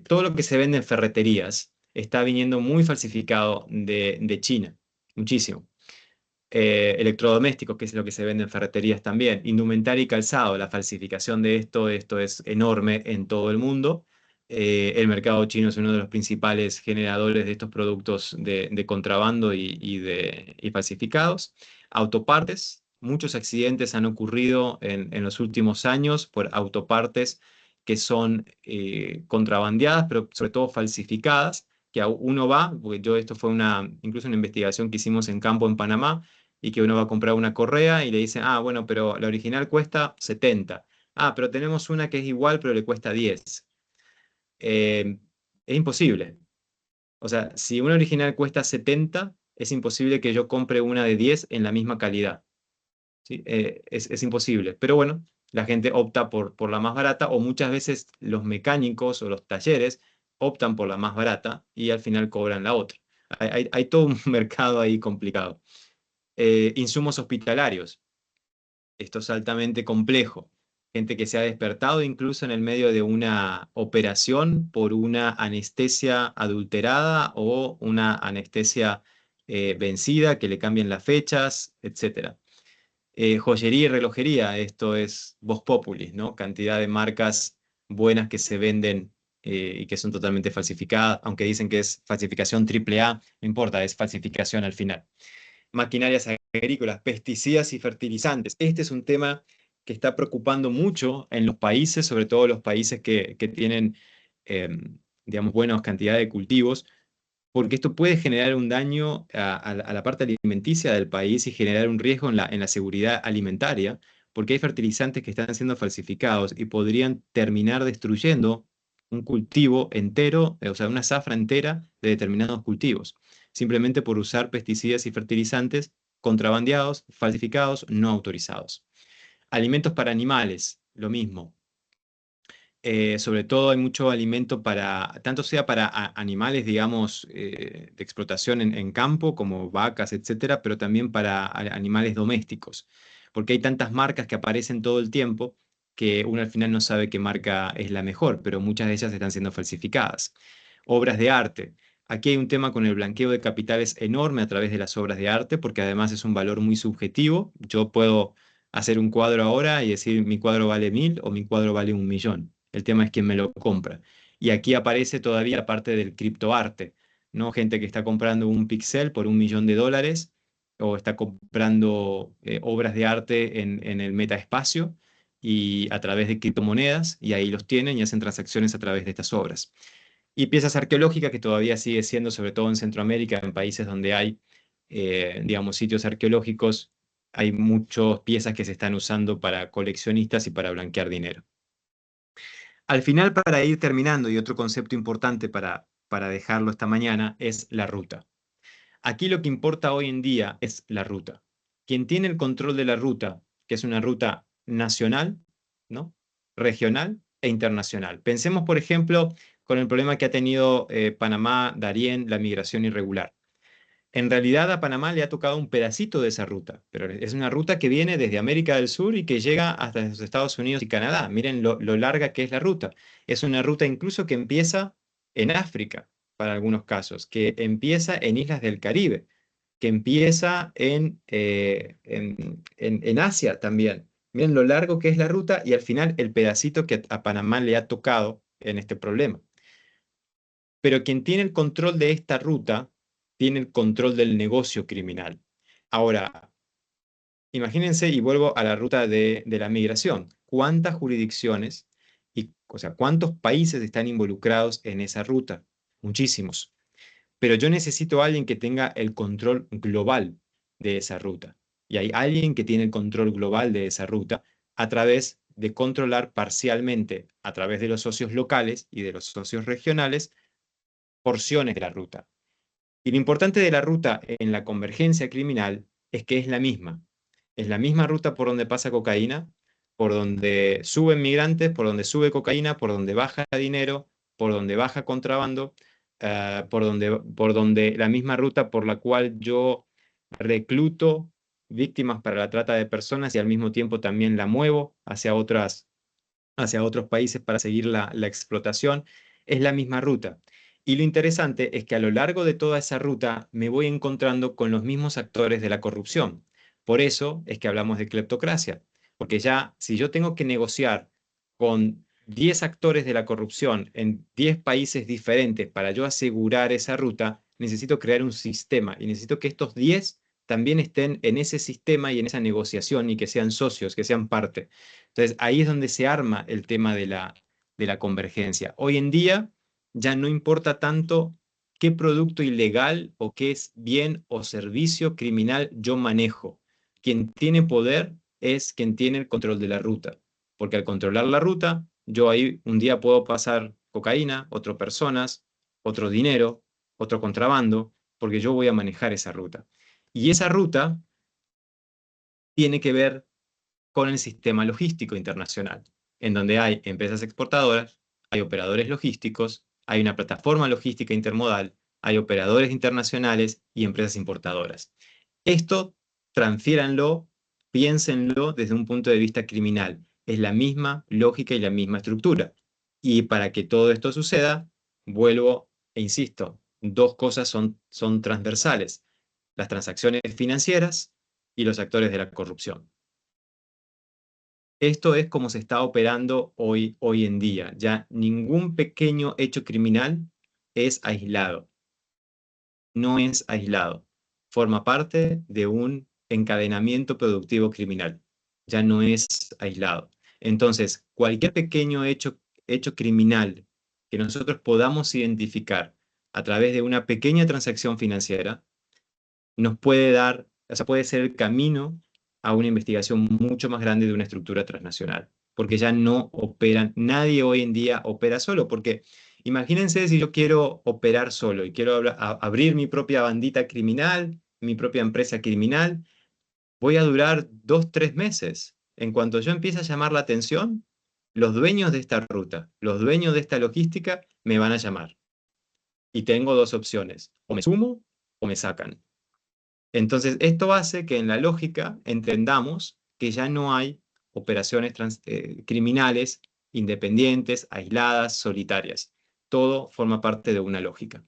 Speaker 3: todo lo que se vende en ferreterías está viniendo muy falsificado de China, muchísimo. Electrodomésticos, que es lo que se vende en ferreterías también. Indumentaria y calzado, la falsificación de esto es enorme en todo el mundo. El mercado chino es uno de los principales generadores de estos productos de contrabando y falsificados. Autopartes, muchos accidentes han ocurrido en los últimos años por autopartes que son contrabandeadas, pero sobre todo falsificadas, que uno va, porque esto fue incluso una investigación que hicimos en campo en Panamá, y que uno va a comprar una correa y le dicen, ah, bueno, pero la original cuesta 70. Ah, pero tenemos una que es igual, pero le cuesta 10. Es imposible. O sea, si una original cuesta 70, es imposible que yo compre una de 10 en la misma calidad. ¿Sí? Es imposible. Pero bueno, la gente opta por la más barata o muchas veces los mecánicos o los talleres optan por la más barata y al final cobran la otra. Hay todo un mercado ahí complicado. Insumos hospitalarios. Esto es altamente complejo. Gente que se ha despertado incluso en el medio de una operación por una anestesia adulterada o una anestesia vencida, que le cambien las fechas, etc. joyería y relojería, esto es Vox Populis, ¿no? Cantidad de marcas buenas que se venden y que son totalmente falsificadas, aunque dicen que es falsificación AAA, no importa, es falsificación al final. Maquinarias agrícolas, pesticidas y fertilizantes. Este es un tema que está preocupando mucho en los países, sobre todo los países que tienen, digamos, buenas cantidades de cultivos, porque esto puede generar un daño a la parte alimenticia del país y generar un riesgo en la seguridad alimentaria, porque hay fertilizantes que están siendo falsificados y podrían terminar destruyendo un cultivo entero, o sea, una zafra entera de determinados cultivos, simplemente por usar pesticidas y fertilizantes contrabandeados, falsificados, no autorizados. Alimentos para animales, lo mismo. Sobre todo hay mucho alimento para, tanto sea para animales, digamos, de explotación en campo, como vacas, etcétera, pero también para animales domésticos. Porque hay tantas marcas que aparecen todo el tiempo que uno al final no sabe qué marca es la mejor, pero muchas de ellas están siendo falsificadas. Obras de arte. Aquí hay un tema con el blanqueo de capitales enorme a través de las obras de arte, porque además es un valor muy subjetivo. Yo puedo hacer un cuadro ahora y decir mi cuadro vale 1000 o mi cuadro vale 1.000.000. El tema es quién me lo compra. Y aquí aparece todavía la parte del criptoarte, ¿no? Gente que está comprando un pixel por $1.000.000 o está comprando obras de arte en el metaespacio y a través de criptomonedas y ahí los tienen y hacen transacciones a través de estas obras. Y piezas arqueológicas que todavía sigue siendo, sobre todo en Centroamérica, en países donde hay, digamos, sitios arqueológicos, hay muchas piezas que se están usando para coleccionistas y para blanquear dinero. Al final, para ir terminando, y otro concepto importante para dejarlo esta mañana, es la ruta. Aquí lo que importa hoy en día es la ruta. Quien tiene el control de la ruta, que es una ruta nacional, ¿no? Regional e internacional. Pensemos, por ejemplo, con el problema que ha tenido Panamá, Darién, la migración irregular. En realidad a Panamá le ha tocado un pedacito de esa ruta, pero es una ruta que viene desde América del Sur y que llega hasta los Estados Unidos y Canadá. Miren lo larga que es la ruta. Es una ruta incluso que empieza en África, para algunos casos, que empieza en islas del Caribe, que empieza en Asia también. Miren lo largo que es la ruta y al final el pedacito que a Panamá le ha tocado en este problema. Pero quien tiene el control de esta ruta tiene el control del negocio criminal. Ahora, imagínense, y vuelvo a la ruta de la migración, ¿cuántas jurisdicciones y, o sea, cuántos países están involucrados en esa ruta? Muchísimos. Pero yo necesito a alguien que tenga el control global de esa ruta. Y hay alguien que tiene el control global de esa ruta a través de controlar parcialmente, a través de los socios locales y de los socios regionales, porciones de la ruta. Y lo importante de la ruta en la convergencia criminal es que es la misma. Es la misma ruta por donde pasa cocaína, por donde suben migrantes, por donde sube cocaína, por donde baja dinero, por donde baja contrabando, por donde la misma ruta por la cual yo recluto víctimas para la trata de personas y al mismo tiempo también la muevo hacia otros países para seguir la explotación, es la misma ruta. Y lo interesante es que a lo largo de toda esa ruta me voy encontrando con los mismos actores de la corrupción. Por eso es que hablamos de cleptocracia, porque ya si yo tengo que negociar con 10 actores de la corrupción en 10 países diferentes para yo asegurar esa ruta, necesito crear un sistema y necesito que estos 10 también estén en ese sistema y en esa negociación y que sean socios, que sean parte. Entonces, ahí es donde se arma el tema de la convergencia. Hoy en día ya no importa tanto qué producto ilegal o qué es bien o servicio criminal yo manejo. Quien tiene poder es quien tiene el control de la ruta, porque al controlar la ruta, yo ahí un día puedo pasar cocaína, otras personas, otro dinero, otro contrabando, porque yo voy a manejar esa ruta. Y esa ruta tiene que ver con el sistema logístico internacional, en donde hay empresas exportadoras, hay operadores logísticos, hay una plataforma logística intermodal, hay operadores internacionales y empresas importadoras. Esto transfiéranlo, piénsenlo desde un punto de vista criminal. Es la misma lógica y la misma estructura. Y para que todo esto suceda, vuelvo e insisto, dos cosas son transversales: las transacciones financieras y los actores de la corrupción. Esto es como se está operando hoy en día. Ya ningún pequeño hecho criminal es aislado. No es aislado. Forma parte de un encadenamiento productivo criminal. Ya no es aislado. Entonces, cualquier pequeño hecho criminal que nosotros podamos identificar a través de una pequeña transacción financiera, nos puede dar, o sea, puede ser el camino a una investigación mucho más grande de una estructura transnacional, porque ya no operan, nadie hoy en día opera solo, porque imagínense si yo quiero operar solo y quiero abrir mi propia bandita criminal, mi propia empresa criminal, voy a durar 2, 3 meses. En cuanto yo empiece a llamar la atención, los dueños de esta ruta, los dueños de esta logística me van a llamar. Y tengo dos opciones, o me sumo o me sacan. Entonces, esto hace que en la lógica entendamos que ya no hay operaciones criminales independientes, aisladas, solitarias. Todo forma parte de una lógica.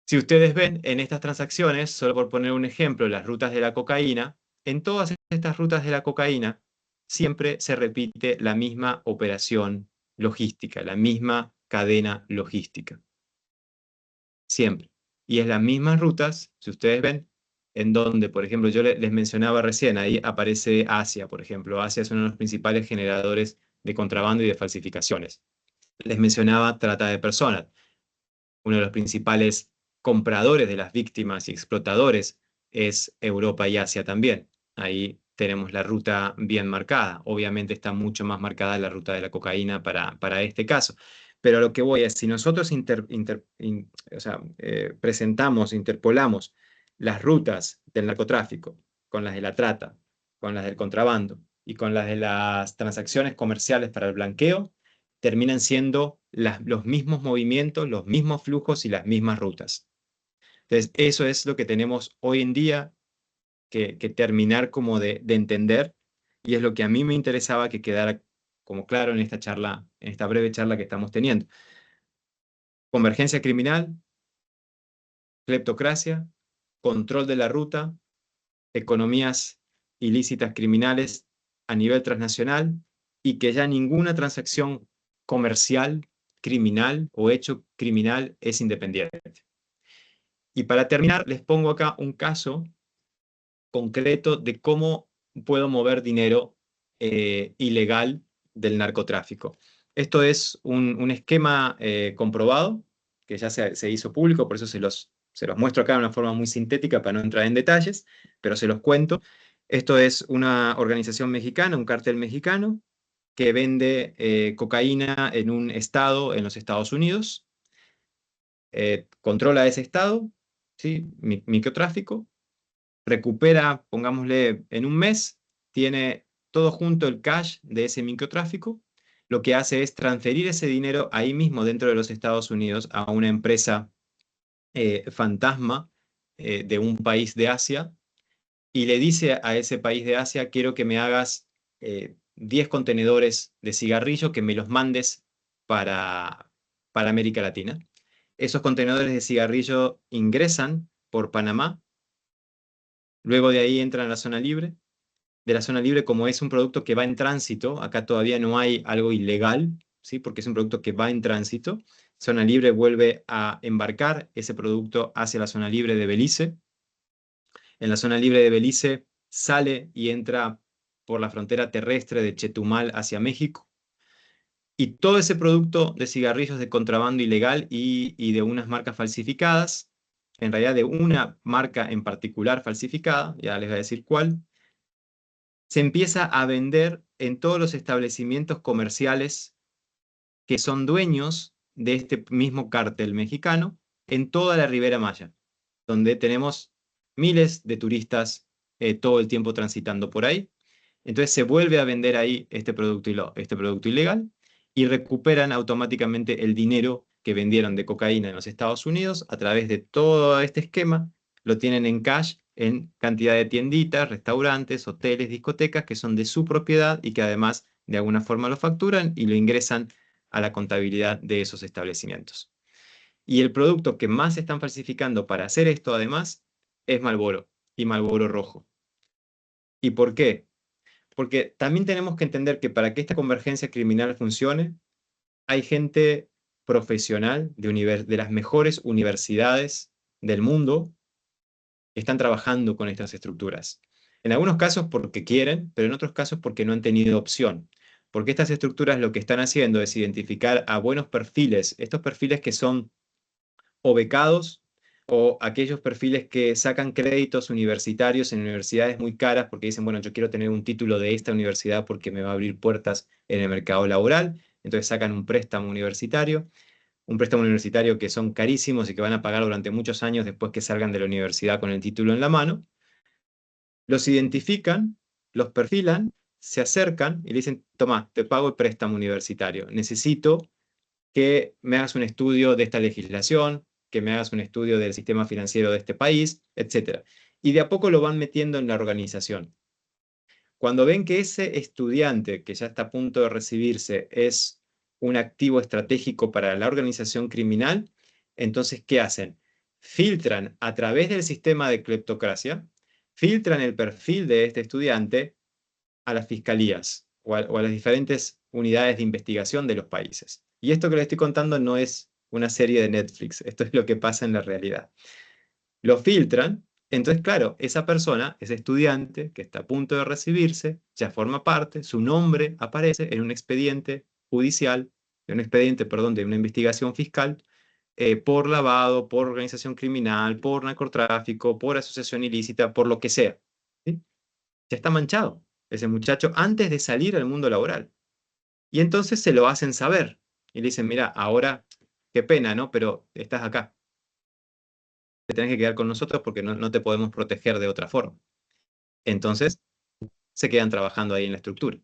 Speaker 3: Si ustedes ven en estas transacciones, solo por poner un ejemplo, las rutas de la cocaína, en todas estas rutas de la cocaína siempre se repite la misma operación logística, la misma cadena logística. Siempre. Y es las mismas rutas, si ustedes ven, en donde, por ejemplo, yo les mencionaba recién, ahí aparece Asia, por ejemplo. Asia es uno de los principales generadores de contrabando y de falsificaciones. Les mencionaba trata de personas. Uno de los principales compradores de las víctimas y explotadores es Europa y Asia también. Ahí tenemos la ruta bien marcada. Obviamente está mucho más marcada la ruta de la cocaína para este caso. Pero a lo que voy es, si nosotros presentamos, interpolamos las rutas del narcotráfico con las de la trata, con las del contrabando y con las de las transacciones comerciales para el blanqueo, terminan siendo los mismos movimientos, los mismos flujos y las mismas rutas. Entonces, eso es lo que tenemos hoy en día que terminar como de entender, y es lo que a mí me interesaba que quedara como claro en esta charla, en esta breve charla que estamos teniendo. Convergencia criminal, cleptocracia, control de la ruta, economías ilícitas criminales a nivel transnacional, y que ya ninguna transacción comercial, criminal o hecho criminal es independiente. Y para terminar, les pongo acá un caso concreto de cómo puedo mover dinero ilegal del narcotráfico. Esto es un esquema comprobado, que ya se hizo público, por eso se los muestro acá de una forma muy sintética para no entrar en detalles, pero se los cuento. Esto es una organización mexicana, un cártel mexicano, que vende cocaína en un estado en los Estados Unidos, controla ese estado, ¿sí? Microtráfico, recupera, pongámosle, en un mes, tiene todo junto el cash de ese microtráfico. Lo que hace es transferir ese dinero ahí mismo dentro de los Estados Unidos a una empresa fantasma de un país de Asia, y le dice a ese país de Asia: quiero que me hagas 10 contenedores de cigarrillo, que me los mandes para América Latina. Esos contenedores de cigarrillo ingresan por Panamá, luego de ahí entran a la zona libre. De la zona libre, como es un producto que va en tránsito, acá todavía no hay algo ilegal, ¿sí? Porque es un producto que va en tránsito. Zona libre vuelve a embarcar ese producto hacia la zona libre de Belice. En la zona libre de Belice sale y entra por la frontera terrestre de Chetumal hacia México. Y todo ese producto de cigarrillos de contrabando ilegal y de unas marcas falsificadas, en realidad de una marca en particular falsificada, ya les voy a decir cuál, se empieza a vender en todos los establecimientos comerciales que son dueños de este mismo cártel mexicano en toda la Ribera Maya, donde tenemos miles de turistas todo el tiempo transitando por ahí. Entonces se vuelve a vender ahí este producto ilegal, y recuperan automáticamente el dinero que vendieron de cocaína en los Estados Unidos a través de todo este esquema. Lo tienen en cash en cantidad de tienditas, restaurantes, hoteles, discotecas que son de su propiedad y que además de alguna forma lo facturan y lo ingresan a la contabilidad de esos establecimientos. Y el producto que más están falsificando para hacer esto además es Marlboro, y Marlboro rojo. ¿Y por qué? Porque también tenemos que entender que para que esta convergencia criminal funcione, hay gente profesional de las mejores universidades del mundo que están trabajando con estas estructuras. En algunos casos porque quieren, pero en otros casos porque no han tenido opción. Porque estas estructuras lo que están haciendo es identificar a buenos perfiles, estos perfiles que son o becados o aquellos perfiles que sacan créditos universitarios en universidades muy caras porque dicen, bueno, yo quiero tener un título de esta universidad porque me va a abrir puertas en el mercado laboral. Entonces sacan un préstamo universitario que son carísimos y que van a pagar durante muchos años después que salgan de la universidad con el título en la mano. Los identifican, los perfilan, se acercan y le dicen, toma, te pago el préstamo universitario. Necesito que me hagas un estudio de esta legislación, que me hagas un estudio del sistema financiero de este país, etc. Y de a poco lo van metiendo en la organización. Cuando ven que ese estudiante que ya está a punto de recibirse es un activo estratégico para la organización criminal, entonces, ¿qué hacen? Filtran a través del sistema de cleptocracia, filtran el perfil de este estudiante a las fiscalías o a las diferentes unidades de investigación de los países. Y esto que les estoy contando no es una serie de Netflix, esto es lo que pasa en la realidad. Lo filtran, entonces claro, esa persona, ese estudiante que está a punto de recibirse, ya forma parte, su nombre aparece en un expediente judicial, en un expediente, perdón, de una investigación fiscal, por lavado, por organización criminal, por narcotráfico, por asociación ilícita, por lo que sea. ¿Sí? Ya está manchado ese muchacho antes de salir al mundo laboral. Y entonces se lo hacen saber. Y le dicen, mira, ahora, qué pena, ¿no? Pero estás acá. Te tenés que quedar con nosotros porque no te podemos proteger de otra forma. Entonces, se quedan trabajando ahí en la estructura.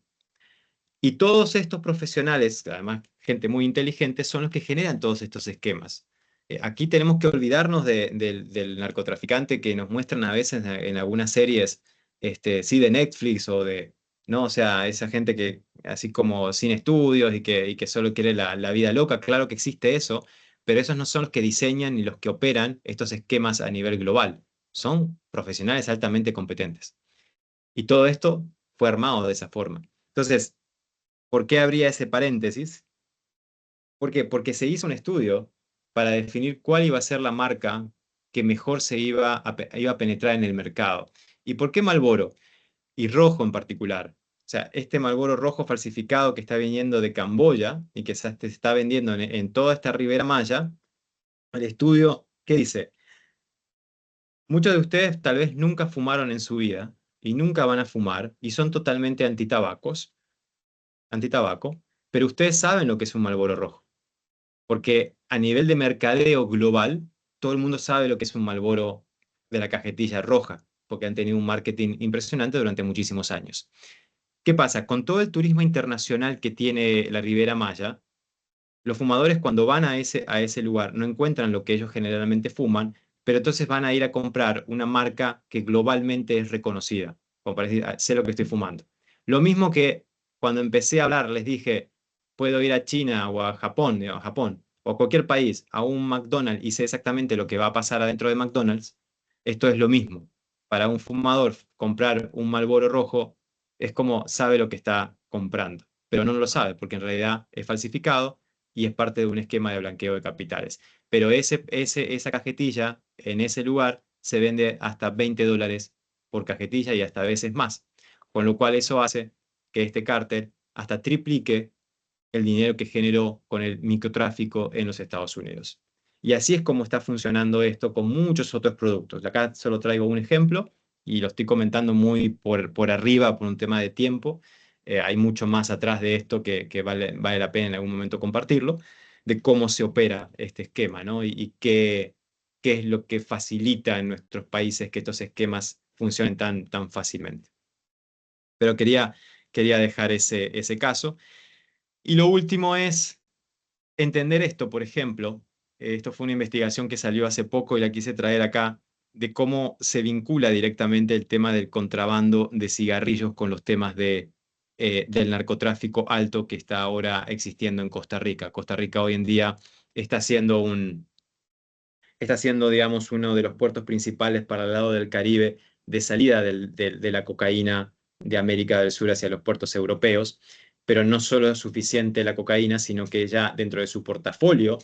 Speaker 3: Y todos estos profesionales, además gente muy inteligente, son los que generan todos estos esquemas. Aquí tenemos que olvidarnos del narcotraficante que nos muestran a veces en algunas series, sí, de Netflix o de, ¿no? O sea, esa gente que, así como sin estudios y que solo quiere la vida loca, claro que existe eso, pero esos no son los que diseñan ni los que operan estos esquemas a nivel global. Son profesionales altamente competentes. Y todo esto fue armado de esa forma. Entonces, ¿por qué habría ese paréntesis? ¿Por qué? Porque se hizo un estudio para definir cuál iba a ser la marca que mejor iba a penetrar en el mercado. ¿Y por qué Marlboro? Y rojo en particular. O sea, este Marlboro rojo falsificado que está viniendo de Camboya y que se está vendiendo en toda esta Ribera Maya, el estudio, ¿qué dice? Muchos de ustedes tal vez nunca fumaron en su vida y nunca van a fumar y son totalmente antitabaco, pero ustedes saben lo que es un Marlboro rojo. Porque a nivel de mercadeo global, todo el mundo sabe lo que es un Marlboro de la cajetilla roja, porque han tenido un marketing impresionante durante muchísimos años. ¿Qué pasa? Con todo el turismo internacional que tiene la Ribera Maya, los fumadores cuando van a ese lugar no encuentran lo que ellos generalmente fuman, pero entonces van a ir a comprar una marca que globalmente es reconocida, como para decir, "Ah, sé lo que estoy fumando". Lo mismo que cuando empecé a hablar, les dije, puedo ir a China o a Japón, o a cualquier país, a un McDonald's y sé exactamente lo que va a pasar adentro de McDonald's. Esto es lo mismo. Para un fumador, comprar un Marlboro rojo es como sabe lo que está comprando, pero no lo sabe porque en realidad es falsificado y es parte de un esquema de blanqueo de capitales. Pero esa cajetilla en ese lugar se vende hasta $20 por cajetilla y hasta a veces más. Con lo cual eso hace que este cártel hasta triplique el dinero que generó con el microtráfico en los Estados Unidos. Y así es como está funcionando esto con muchos otros productos. Acá solo traigo un ejemplo y lo estoy comentando muy por arriba por un tema de tiempo. Hay mucho más atrás de esto que vale la pena en algún momento compartirlo, de cómo se opera este esquema, ¿no? Y qué es lo que facilita en nuestros países que estos esquemas funcionen tan fácilmente. Pero quería dejar ese caso. Y lo último es entender esto, por ejemplo, esto fue una investigación que salió hace poco y la quise traer acá, de cómo se vincula directamente el tema del contrabando de cigarrillos con los temas del narcotráfico alto que está ahora existiendo en Costa Rica. Costa Rica hoy en día está siendo, digamos, uno de los puertos principales para el lado del Caribe de salida de la cocaína de América del Sur hacia los puertos europeos, pero no solo es suficiente la cocaína, sino que ya dentro de su portafolio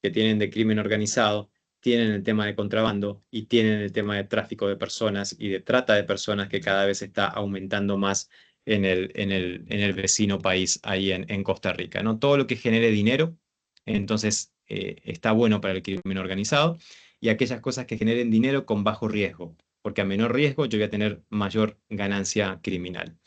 Speaker 3: que tienen de crimen organizado, tienen el tema de contrabando y tienen el tema de tráfico de personas y de trata de personas que cada vez está aumentando más en el vecino país ahí en Costa Rica, ¿no? Todo lo que genere dinero, entonces está bueno para el crimen organizado y aquellas cosas que generen dinero con bajo riesgo, porque a menor riesgo yo voy a tener mayor ganancia criminal.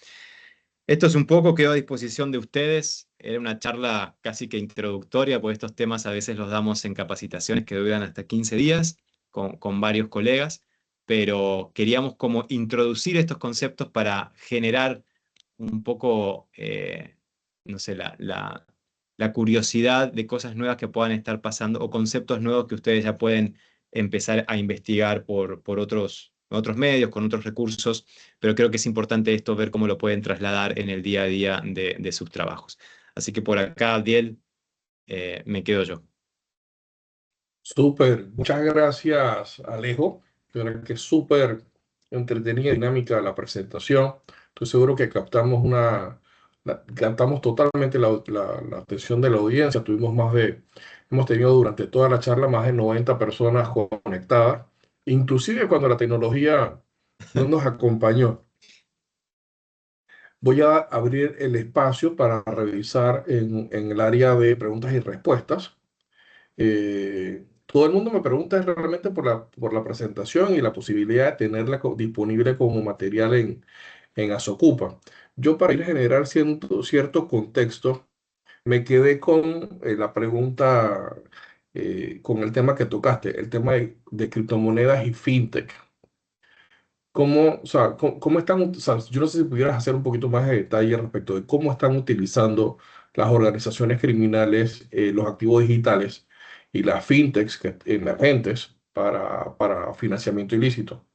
Speaker 3: Esto es un poco, quedó a disposición de ustedes. Era una charla casi que introductoria, porque estos temas a veces los damos en capacitaciones que duran hasta 15 días con varios colegas, pero queríamos como introducir estos conceptos para generar un poco, no sé, la curiosidad de cosas nuevas que puedan estar pasando o conceptos nuevos que ustedes ya pueden empezar a investigar por otros medios, con otros recursos, pero creo que es importante esto, ver cómo lo pueden trasladar en el día a día de sus trabajos. Así que por acá, Abdiel, me quedo yo.
Speaker 2: Súper, muchas gracias, Alejo. De verdad que es súper entretenida y dinámica la presentación. Estoy seguro que captamos totalmente la atención de la audiencia. Hemos tenido durante toda la charla más de 90 personas conectadas, inclusive cuando la tecnología no nos acompañó. Voy a abrir el espacio para revisar en el área de preguntas y respuestas. Todo el mundo me pregunta realmente por la presentación y la posibilidad de tenerla disponible como material en Asocupa. Yo, para ir a generar cierto contexto, me quedé con la pregunta, con el tema que tocaste, el tema de criptomonedas y fintech. O sea, cómo están, o sea, yo no sé si pudieras hacer un poquito más de detalle respecto de cómo están utilizando las organizaciones criminales los activos digitales y las fintechs emergentes para financiamiento ilícito.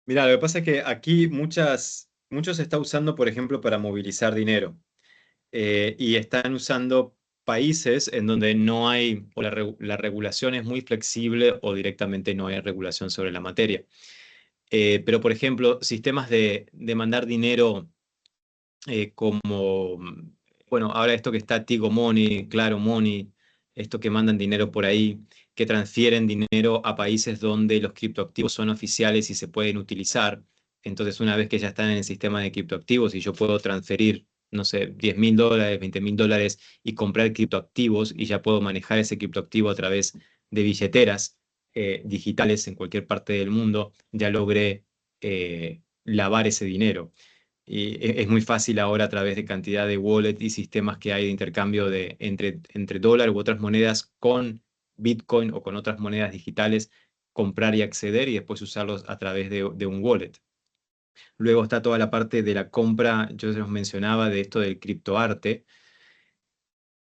Speaker 3: Mira, lo que pasa es que aquí muchos se está usando, por ejemplo, para movilizar dinero. Y están usando países en donde no hay, o la regulación es muy flexible o directamente no hay regulación sobre la materia. Pero, por ejemplo, sistemas de mandar dinero como, bueno, ahora esto que está Tigo Money, Claro Money, esto que mandan dinero por ahí, que transfieren dinero a países donde los criptoactivos son oficiales y se pueden utilizar. Entonces, una vez que ya están en el sistema de criptoactivos y yo puedo transferir, no sé, $10.000, $20.000 y comprar criptoactivos y ya puedo manejar ese criptoactivo a través de billeteras digitales en cualquier parte del mundo, ya logré lavar ese dinero. Y es muy fácil ahora a través de cantidad de wallet y sistemas que hay de intercambio entre dólar u otras monedas con Bitcoin o con otras monedas digitales, comprar y acceder y después usarlos a través de un wallet. Luego está toda la parte de la compra, yo se los mencionaba, de esto del criptoarte,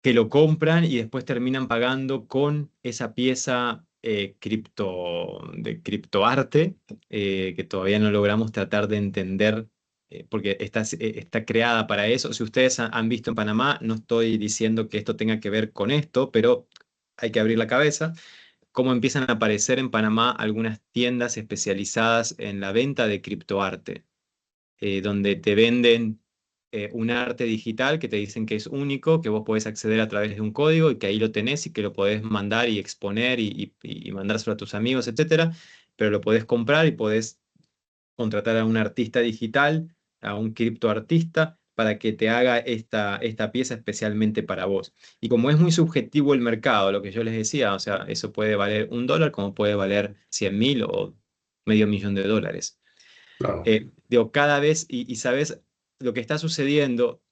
Speaker 3: que lo compran y después terminan pagando con esa pieza de criptoarte, que todavía no logramos tratar de entender, porque está creada para eso. Si ustedes han visto en Panamá, no estoy diciendo que esto tenga que ver con esto, pero hay que abrir la cabeza. Cómo empiezan a aparecer en Panamá algunas tiendas especializadas en la venta de criptoarte, donde te venden un arte digital que te dicen que es único, que vos podés acceder a través de un código y que ahí lo tenés y que lo podés mandar y exponer y mandárselo a tus amigos, etcétera, pero lo podés comprar y podés contratar a un artista digital, a un criptoartista, para que te haga esta pieza especialmente para vos. Y como es muy subjetivo el mercado, lo que yo les decía, o sea, eso puede valer $1 como puede valer 100.000 o $500.000.
Speaker 2: Claro,
Speaker 3: Digo, cada vez, y sabes lo que está sucediendo,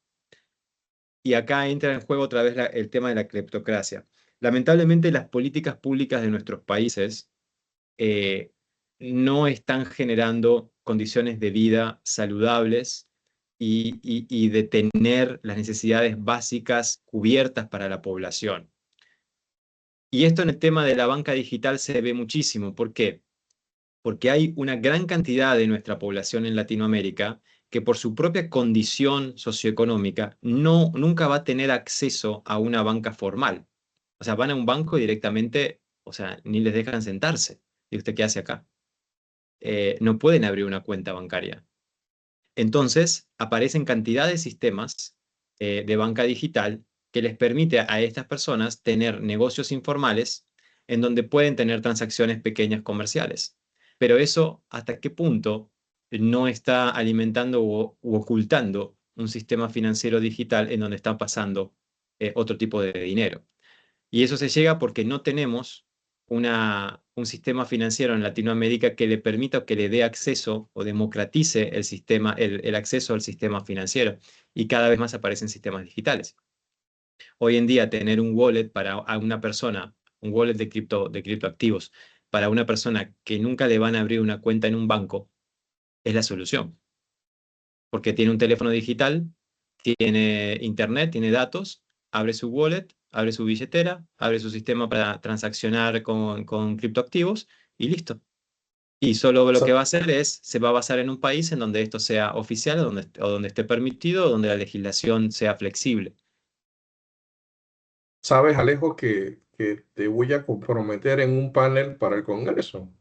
Speaker 3: y acá entra en juego otra vez el tema de la cleptocracia. Lamentablemente, las políticas públicas de nuestros países eh, no están generando condiciones de vida saludables y de tener las necesidades básicas cubiertas para la población. Y esto en el tema de la banca digital se ve muchísimo. ¿Por qué? Porque hay una gran cantidad de nuestra población en Latinoamérica que por su propia condición socioeconómica nunca va a tener acceso a una banca formal. O sea, van a un banco y directamente, o sea, ni les dejan sentarse. ¿Y usted qué hace acá? No pueden abrir una cuenta bancaria. Entonces, aparecen cantidad de sistemas de banca digital que les permite a estas personas tener negocios informales en donde pueden tener transacciones pequeñas comerciales. Pero eso, ¿hasta qué punto no está alimentando u ocultando un sistema financiero digital en donde está pasando otro tipo de dinero? Y eso se llega porque no tenemos un sistema financiero en Latinoamérica que le permita o que le dé acceso o democratice el sistema, el acceso al sistema financiero. Y cada vez más aparecen sistemas digitales. Hoy en día, tener un wallet para a una persona, un wallet de criptoactivos, para una persona que nunca le van a abrir una cuenta en un banco, es la solución. Porque tiene un teléfono digital, tiene internet, tiene datos, abre su wallet, abre su billetera, abre su sistema para transaccionar con criptoactivos y listo. Y solo lo que
Speaker 2: Sa-
Speaker 3: va a hacer es, se va a basar en un país en donde esto sea oficial o donde esté permitido, o donde la legislación sea flexible.
Speaker 2: Sabes, Alejo, que te voy a comprometer en un panel para el Congreso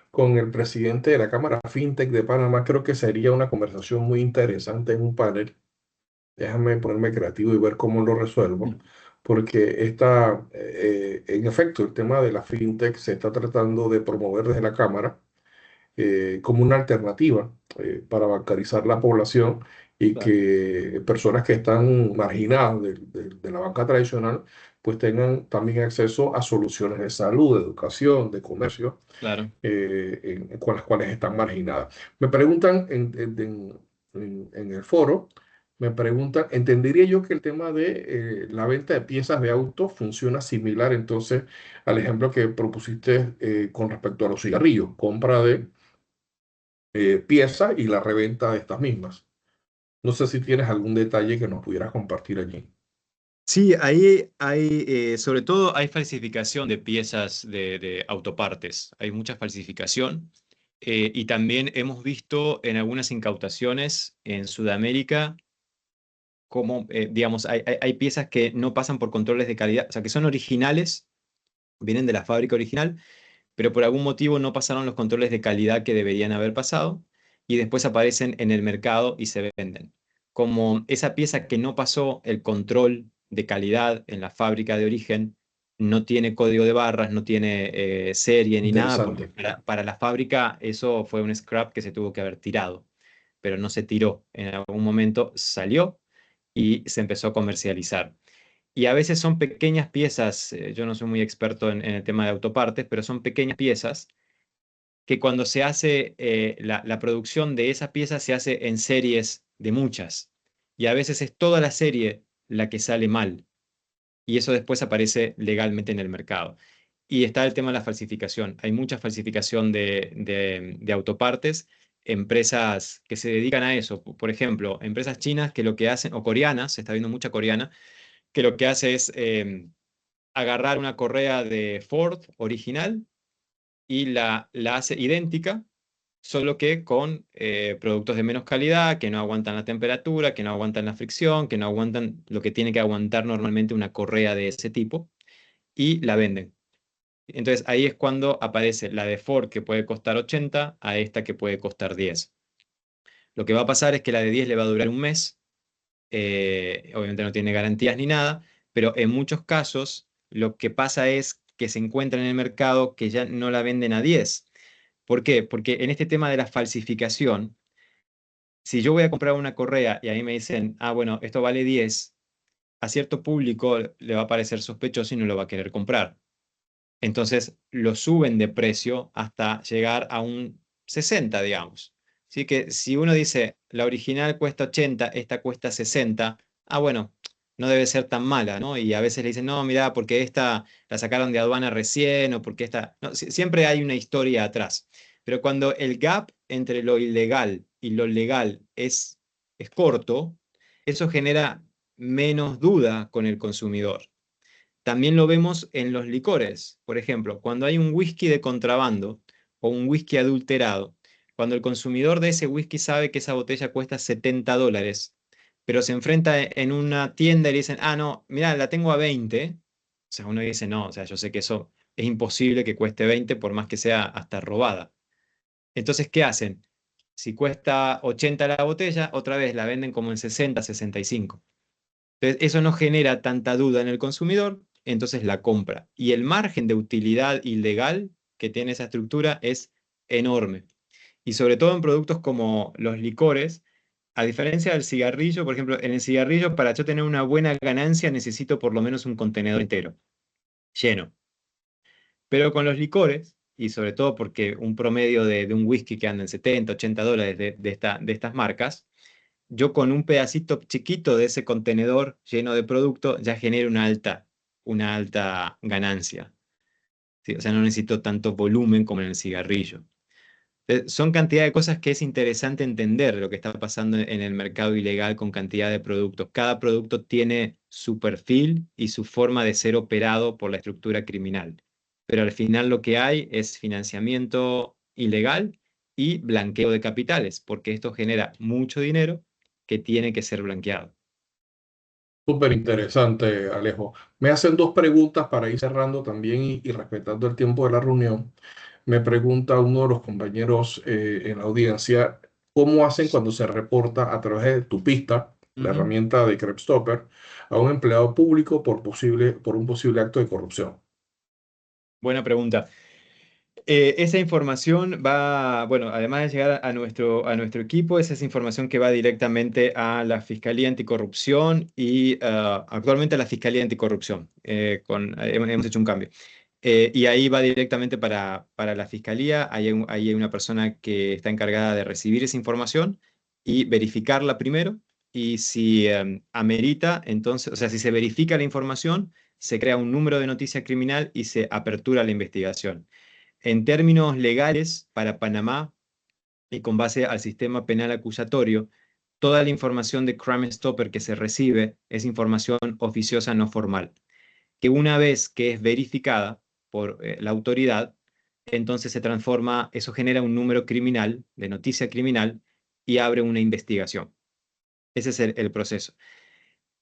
Speaker 2: con el presidente de la Cámara FinTech de Panamá. Creo que sería una conversación muy interesante en un panel. Déjame ponerme creativo y ver cómo lo resuelvo, porque en efecto, el tema de la FinTech se está tratando de promover desde la Cámara como una alternativa para bancarizar la población y
Speaker 3: Claro,
Speaker 2: que personas que están marginadas de la banca tradicional pues tengan también acceso a soluciones de salud, de educación, de comercio,
Speaker 3: claro.
Speaker 2: con las cuales están marginadas. Me preguntan en el foro, me preguntan, ¿entendería yo que el tema de la venta de piezas de auto funciona similar entonces al ejemplo que propusiste con respecto a los cigarrillos, compra de piezas y la reventa de estas mismas? No sé si tienes algún detalle que nos pudieras compartir allí.
Speaker 3: Sí, ahí hay, sobre todo hay falsificación de piezas de autopartes, hay mucha falsificación y también hemos visto en algunas incautaciones en Sudamérica como, digamos, hay piezas que no pasan por controles de calidad, o sea, que son originales, vienen de la fábrica original, pero por algún motivo no pasaron los controles de calidad que deberían haber pasado y después aparecen en el mercado y se venden. Como esa pieza que no pasó el control de calidad en la fábrica de origen, no tiene código de barras, no tiene serie ni nada, porque
Speaker 2: Interesante.
Speaker 3: para la fábrica eso fue un scrap que se tuvo que haber tirado, pero no se tiró. En algún momento salió y se empezó a comercializar. Y a veces son pequeñas piezas, yo no soy muy experto en el tema de autopartes, pero son pequeñas piezas que cuando se hace la producción de esa pieza se hace en series de muchas. Y a veces es toda la serie la que sale mal. Y eso después aparece legalmente en el mercado. Y está el tema de la falsificación. Hay mucha falsificación de autopartes, empresas que se dedican a eso. Por ejemplo, empresas chinas que lo que hacen, o coreanas, se está viendo mucha coreana, que lo que hace es agarrar una correa de Ford original y la hace idéntica, solo que con productos de menos calidad, que no aguantan la temperatura, que no aguantan la fricción, que no aguantan lo que tiene que aguantar normalmente una correa de ese tipo, y la venden. Entonces ahí es cuando aparece la de Ford que puede costar 80 a esta que puede costar 10. Lo que va a pasar es que la de 10 le va a durar un mes, obviamente no tiene garantías ni nada, pero en muchos casos lo que pasa es que se encuentra en el mercado que ya no la venden a 10. ¿Por qué? Porque en este tema de la falsificación, si yo voy a comprar una correa y ahí me dicen, ah, bueno, esto vale 10, a cierto público le va a parecer sospechoso y no lo va a querer comprar. Entonces lo suben de precio hasta llegar a un 60, digamos. Así que si uno dice, la original cuesta 80, esta cuesta 60, ah, bueno, no debe ser tan mala, ¿no? Y a veces le dicen, no, mira, porque esta la sacaron de aduana recién o porque esta... No, siempre hay una historia atrás. Pero cuando el gap entre lo ilegal y lo legal es corto, eso genera menos duda con el consumidor. También lo vemos en los licores. Por ejemplo, cuando hay un whisky de contrabando o un whisky adulterado, cuando el consumidor de ese whisky sabe que esa botella cuesta $70, pero se enfrenta en una tienda y le dicen, ah, no, mira, la tengo a 20. O sea, uno dice, no, o sea, yo sé que eso es imposible que cueste 20 por más que sea hasta robada. Entonces, ¿qué hacen? Si cuesta 80 la botella, otra vez la venden como en 60, 65. Entonces, eso no genera tanta duda en el consumidor, entonces la compra. Y el margen de utilidad ilegal que tiene esa estructura es enorme. Y sobre todo en productos como los licores, a diferencia del cigarrillo, por ejemplo, en el cigarrillo, para yo tener una buena ganancia, necesito por lo menos un contenedor entero, lleno. Pero con los licores, y sobre todo porque un promedio de un whisky que anda en 70, 80 dólares de estas marcas, yo con un pedacito chiquito de ese contenedor lleno de producto ya genero una alta ganancia. ¿Sí? O sea, no necesito tanto volumen como en el cigarrillo. Son cantidad de cosas que es interesante entender lo que está pasando en el mercado ilegal con cantidad de productos. Cada producto tiene su perfil y su forma de ser operado por la estructura criminal. Pero al final lo que hay es financiamiento ilegal y blanqueo de capitales, porque esto genera mucho dinero que tiene que ser blanqueado.
Speaker 2: Súper interesante, Alejo. Me hacen dos preguntas para ir cerrando también y respetando el tiempo de la reunión. Me pregunta uno de los compañeros en la audiencia, ¿cómo hacen cuando se reporta a través de tu pista, la
Speaker 3: Ujú.
Speaker 2: herramienta de CrepStopper, a un empleado público por un posible acto de corrupción?
Speaker 3: Buena pregunta. Esa información va, bueno, además de llegar a nuestro equipo, esa es información que va directamente a la Fiscalía Anticorrupción y actualmente a la Fiscalía Anticorrupción. Hemos hecho un cambio. Y ahí va directamente para la Fiscalía. Ahí hay una persona que está encargada de recibir esa información y verificarla primero. Y si amerita, entonces, o sea, si se verifica la información, se crea un número de noticia criminal y se apertura la investigación. En términos legales, para Panamá, y con base al sistema penal acusatorio, toda la información de Crime Stopper que se recibe es información oficiosa no formal, que una vez que es verificada por la autoridad, entonces se transforma, eso genera un número criminal, de noticia criminal, y abre una investigación. Ese es el proceso.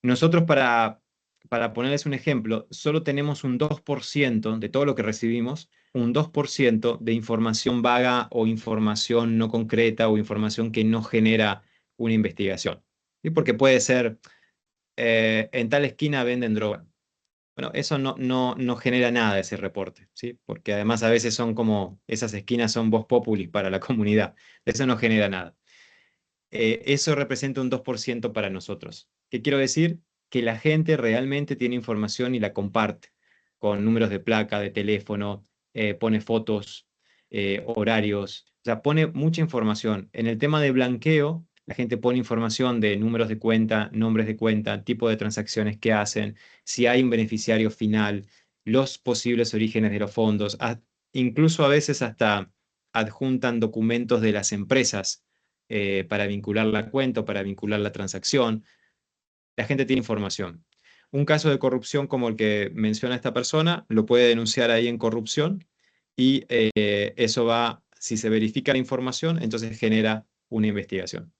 Speaker 3: Nosotros para ponerles un ejemplo, solo tenemos un 2% de todo lo que recibimos, un 2% de información vaga o información no concreta o información que no genera una investigación. ¿Sí? Porque puede ser, en tal esquina venden droga. Bueno, eso no genera nada ese reporte, ¿sí? Porque además a veces son como, esas esquinas son voz populi para la comunidad. Eso no genera nada. Eso representa un 2% para nosotros. ¿Qué quiero decir? Que la gente realmente tiene información y la comparte con números de placa, de teléfono, pone fotos, horarios, o sea, pone mucha información. En el tema de blanqueo, la gente pone información de números de cuenta, nombres de cuenta, tipo de transacciones que hacen, si hay un beneficiario final, los posibles orígenes de los fondos, incluso a veces hasta adjuntan documentos de las empresas para vincular la cuenta o para vincular la transacción. La gente tiene información. Un caso de corrupción como el que menciona esta persona, lo puede denunciar ahí en corrupción y eso va, si se verifica la información, entonces genera una investigación.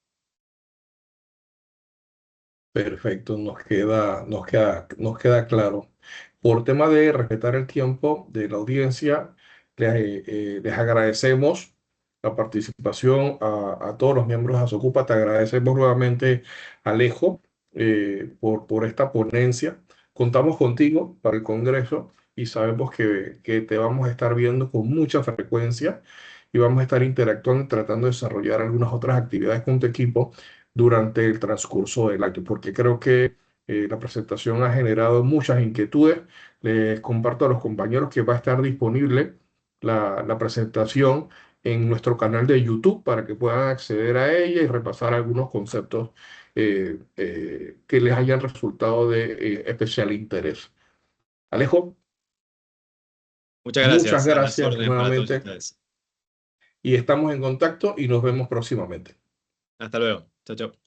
Speaker 2: Perfecto, nos queda claro. Por tema de respetar el tiempo de la audiencia, les agradecemos la participación a todos los miembros de Asocupa. Te agradecemos nuevamente, Alejo, por esta ponencia. Contamos contigo para el Congreso y sabemos que te vamos a estar viendo con mucha frecuencia y vamos a estar interactuando y tratando de desarrollar algunas otras actividades con tu equipo durante el transcurso del acto, porque creo que la presentación ha generado muchas inquietudes. Les comparto a los compañeros que va a estar disponible la presentación en nuestro canal de YouTube para que puedan acceder a ella y repasar algunos conceptos que les hayan resultado de especial interés. Alejo,
Speaker 3: Muchas
Speaker 2: muchas
Speaker 3: gracias. A las
Speaker 2: gracias
Speaker 3: órdenes para todos
Speaker 2: nuevamente
Speaker 3: ustedes.
Speaker 2: y estamos en contacto y nos vemos próximamente.
Speaker 3: Hasta luego. Chao, chao.